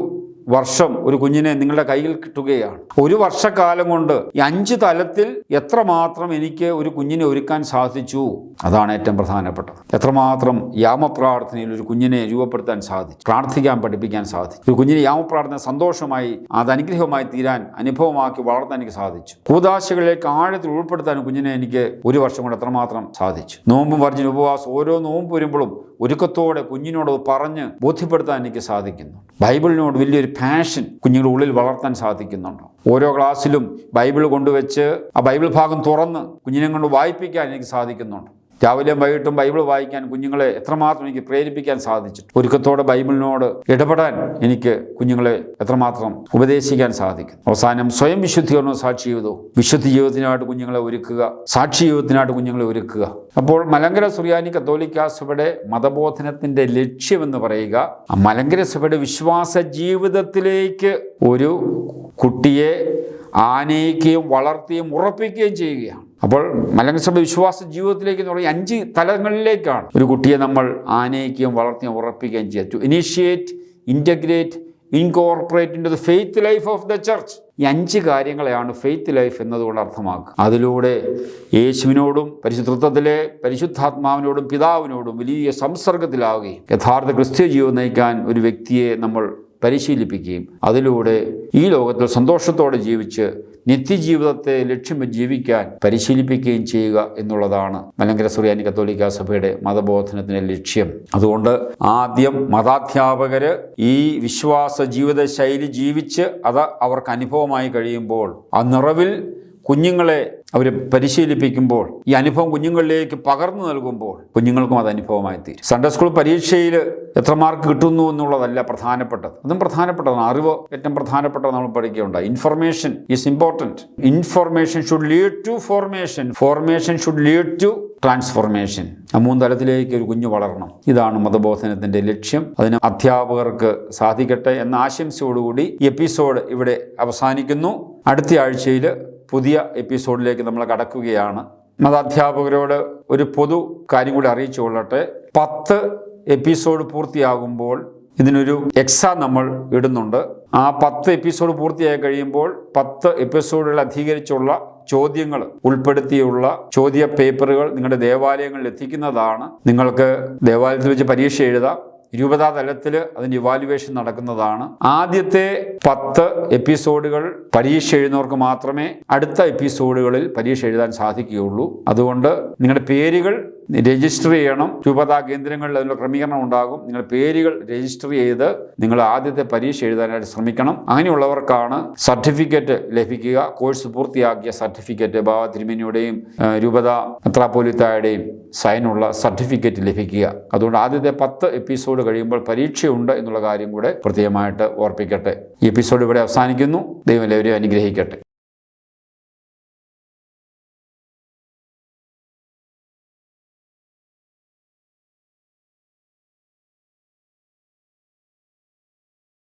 വർഷം ഒരു കുഞ്ഞിനെ നിങ്ങളുടെ കയ്യിൽ കിട്ടുകയാണ്. ഒരു വർഷക്കാലം കൊണ്ട് ഈ 5 തലത്തിൽ എത്രമാത്രം എനിക്ക് ഒരു കുഞ്ഞിനെ ഒരുക്കാൻ സാധിച്ചു, അതാണ് ഏറ്റവും പ്രധാനപ്പെട്ടത്. എത്രമാത്രം യാമപ്രാർത്ഥനയിൽ ഒരു കുഞ്ഞിനെ രൂപപ്പെടുത്താൻ സാധിച്ചു, പ്രാർത്ഥിക്കാൻ പഠിപ്പിക്കാൻ സാധിച്ചു. ഒരു കുഞ്ഞിനെ യാമപ്രാർത്ഥന സന്തോഷമായി, അത് അനുഗ്രഹമായി തീരാൻ, അനുഭവമാക്കി വളർത്താൻ എനിക്ക് സാധിച്ചു. കൂദാശകളിലേക്ക് ആഴത്തിൽ ഉൾപ്പെടുത്താൻ കുഞ്ഞിനെ എനിക്ക് ഒരു വർഷം കൊണ്ട് എത്രമാത്രം സാധിച്ചു. നോമ്പും വർജിന ഉപവാസം ഓരോ നോമ്പ് വരുമ്പോഴും ഒരുക്കത്തോടെ കുഞ്ഞിനോട് പറഞ്ഞ് ബോധ്യപ്പെടുത്താൻ എനിക്ക് സാധിക്കുന്നു. ബൈബിളിനോട് വലിയൊരു പാഷൻ കുഞ്ഞുങ്ങളുടെ ഉള്ളിൽ വളർത്താൻ സാധിക്കുന്നുണ്ട്. ഓരോ ക്ലാസ്സിലും ബൈബിൾ കൊണ്ടുവച്ച് ആ ബൈബിൾ ഭാഗം തുറന്ന് കുഞ്ഞിനെ കൊണ്ട് വായിപ്പിക്കാൻ എനിക്ക് സാധിക്കുന്നുണ്ട്. രാവിലെയും വൈകിട്ടും ബൈബിൾ വായിക്കാൻ കുഞ്ഞുങ്ങളെ എത്രമാത്രം എനിക്ക് പ്രേരിപ്പിക്കാൻ സാധിച്ചു. ഒരുക്കത്തോടെ ബൈബിളിനോട് ഇടപെടാൻ എനിക്ക് കുഞ്ഞുങ്ങളെ എത്രമാത്രം ഉപദേശിക്കാൻ സാധിക്കും. അവസാനം സ്വയം വിശുദ്ധീകരണവും സാക്ഷി ജീവിതവും. വിശുദ്ധ ജീവിതത്തിനായിട്ട് കുഞ്ഞുങ്ങളെ ഒരുക്കുക, സാക്ഷി ജീവിതത്തിനായിട്ട് കുഞ്ഞുങ്ങളെ ഒരുക്കുക. അപ്പോൾ മലങ്കര സുറിയാനി കത്തോലിക്ക സഭയുടെ മതബോധനത്തിൻ്റെ ലക്ഷ്യമെന്ന് പറയുക, മലങ്കര സഭയുടെ വിശ്വാസ ജീവിതത്തിലേക്ക് ഒരു കുട്ടിയെ ആനയിക്കുകയും വളർത്തുകയും ഉറപ്പിക്കുകയും ചെയ്യുകയാണ്. അപ്പോൾ മലങ്കര സഭ വിശ്വാസ ജീവിതത്തിലേക്ക് എന്ന് പറഞ്ഞാൽ 5 തലങ്ങളിലേക്കാണ് ഒരു കുട്ടിയെ നമ്മൾ ആനയിക്കുകയും വളർത്തുകയും ഉറപ്പിക്കുകയും ചെയ്യുക. To initiate, integrate, incorporate into the faith life of the church. ഈ 5 കാര്യങ്ങളെയാണ് ഫെയ്ത്ത് ലൈഫ് എന്നതുകൊണ്ട് അർത്ഥമാക്കുക. അതിലൂടെ യേശുവിനോടും പരിശുദ്ധത്വത്തിലെ പരിശുദ്ധാത്മാവിനോടും പിതാവിനോടും വലിയ സംസർഗത്തിലാവുകയും യഥാർത്ഥ ക്രിസ്തീയ ജീവിതം നയിക്കാൻ ഒരു വ്യക്തിയെ നമ്മൾ പരിശീലിപ്പിക്കുകയും അതിലൂടെ ഈ ലോകത്തിൽ സന്തോഷത്തോടെ ജീവിച്ച് നിത്യജീവിതത്തെ ലക്ഷ്യം ജീവിക്കാൻ പരിശീലിപ്പിക്കുകയും ചെയ്യുക എന്നുള്ളതാണ് മലങ്കര സുറിയാനി കത്തോലിക്ക സഭയുടെ മതബോധനത്തിൻ്റെ ലക്ഷ്യം. അതുകൊണ്ട് ആദ്യം മതാധ്യാപകർ ഈ വിശ്വാസ ജീവിത ശൈലി ജീവിച്ച് അത് അവർക്ക് അനുഭവമായി കഴിയുമ്പോൾ ആ നിറവിൽ കുഞ്ഞുങ്ങളെ അവർ പരിശീലിപ്പിക്കുമ്പോൾ ഈ അനുഭവം കുഞ്ഞുങ്ങളിലേക്ക് പകർന്നു നൽകുമ്പോൾ കുഞ്ഞുങ്ങൾക്കും അത് അനുഭവമായി തീരും. സൺഡേ സ്കൂൾ പരീക്ഷയിൽ എത്ര മാർക്ക് കിട്ടുന്നു എന്നുള്ളതല്ല പ്രധാനപ്പെട്ടത്. അതും പ്രധാനപ്പെട്ടതാണ്. അറിവ് ഏറ്റവും പ്രധാനപ്പെട്ടത് നമ്മൾ പഠിക്കുകയുണ്ടായി. Information is important. Information should lead to formation. Formation should lead to transformation. ആ 3 തലത്തിലേക്ക് ഒരു കുഞ്ഞ് വളരണം. ഇതാണ് മതബോധനത്തിൻ്റെ ലക്ഷ്യം. അതിന് അധ്യാപകർക്ക് സാധിക്കട്ടെ എന്ന ആശംസയോടുകൂടി ഈ എപ്പിസോഡ് ഇവിടെ അവസാനിക്കുന്നു. അടുത്ത ആഴ്ചയിൽ പുതിയ എപ്പിസോഡിലേക്ക് നമ്മൾ കടക്കുകയാണ്. മതാധ്യാപകരോട് ഒരു പൊതു കാര്യം കൂടി അറിയിച്ചു കൊള്ളട്ടെ. 10 എപ്പിസോഡ് പൂർത്തിയാകുമ്പോൾ ഇതിനൊരു എക്സാം നമ്മൾ ഇടുന്നുണ്ട്. ആ 10 എപ്പിസോഡ് പൂർത്തിയായി കഴിയുമ്പോൾ 10 എപ്പിസോഡുകൾ അധികരിച്ചുള്ള ചോദ്യങ്ങൾ ഉൾപ്പെടുത്തിയുള്ള ചോദ്യ പേപ്പറുകൾ നിങ്ങളുടെ ദേവാലയങ്ങളിൽ എത്തിക്കുന്നതാണ്. നിങ്ങൾക്ക് ദേവാലയത്തിൽ വെച്ച് പരീക്ഷ എഴുതാം. 20ാം തലത്തിൽ അതിൻ്റെ ഇവാലുവേഷൻ നടക്കുന്നതാണ്. ആദ്യത്തെ 10 എപ്പിസോഡുകൾ പരീക്ഷ എഴുതുന്നവർക്ക് മാത്രമേ അടുത്ത എപ്പിസോഡുകളിൽ പരീക്ഷ എഴുതാൻ സാധിക്കുകയുള്ളൂ. അതുകൊണ്ട് നിങ്ങളുടെ പേരുകൾ രജിസ്റ്റർ ചെയ്യണം. രൂപതാ കേന്ദ്രങ്ങളിൽ അതിനുള്ള ക്രമീകരണം ഉണ്ടാകും. നിങ്ങളുടെ പേരുകൾ രജിസ്റ്റർ ചെയ്ത് നിങ്ങൾ ആദ്യത്തെ പരീക്ഷ എഴുതാനായിട്ട് ശ്രമിക്കണം. അങ്ങനെയുള്ളവർക്കാണ് സർട്ടിഫിക്കറ്റ് ലഭിക്കുക. കോഴ്സ് പൂർത്തിയാക്കിയ സർട്ടിഫിക്കറ്റ്, ബാബ തിരുമേനിയുടെയും രൂപതാ മെത്രാപ്പോലീത്തായുടെയും സൈനുള്ള സർട്ടിഫിക്കറ്റ് ലഭിക്കുക. അതുകൊണ്ട് ആദ്യത്തെ 10 എപ്പിസോഡ് കഴിയുമ്പോൾ പരീക്ഷയുണ്ട് എന്നുള്ള കാര്യം കൂടെ പ്രത്യേകമായിട്ട് ഓർപ്പിക്കട്ടെ. ഈ എപ്പിസോഡ് ഇവിടെ അവസാനിക്കുന്നു. ദൈവം എല്ലാവരെയും അനുഗ്രഹിക്കട്ടെ.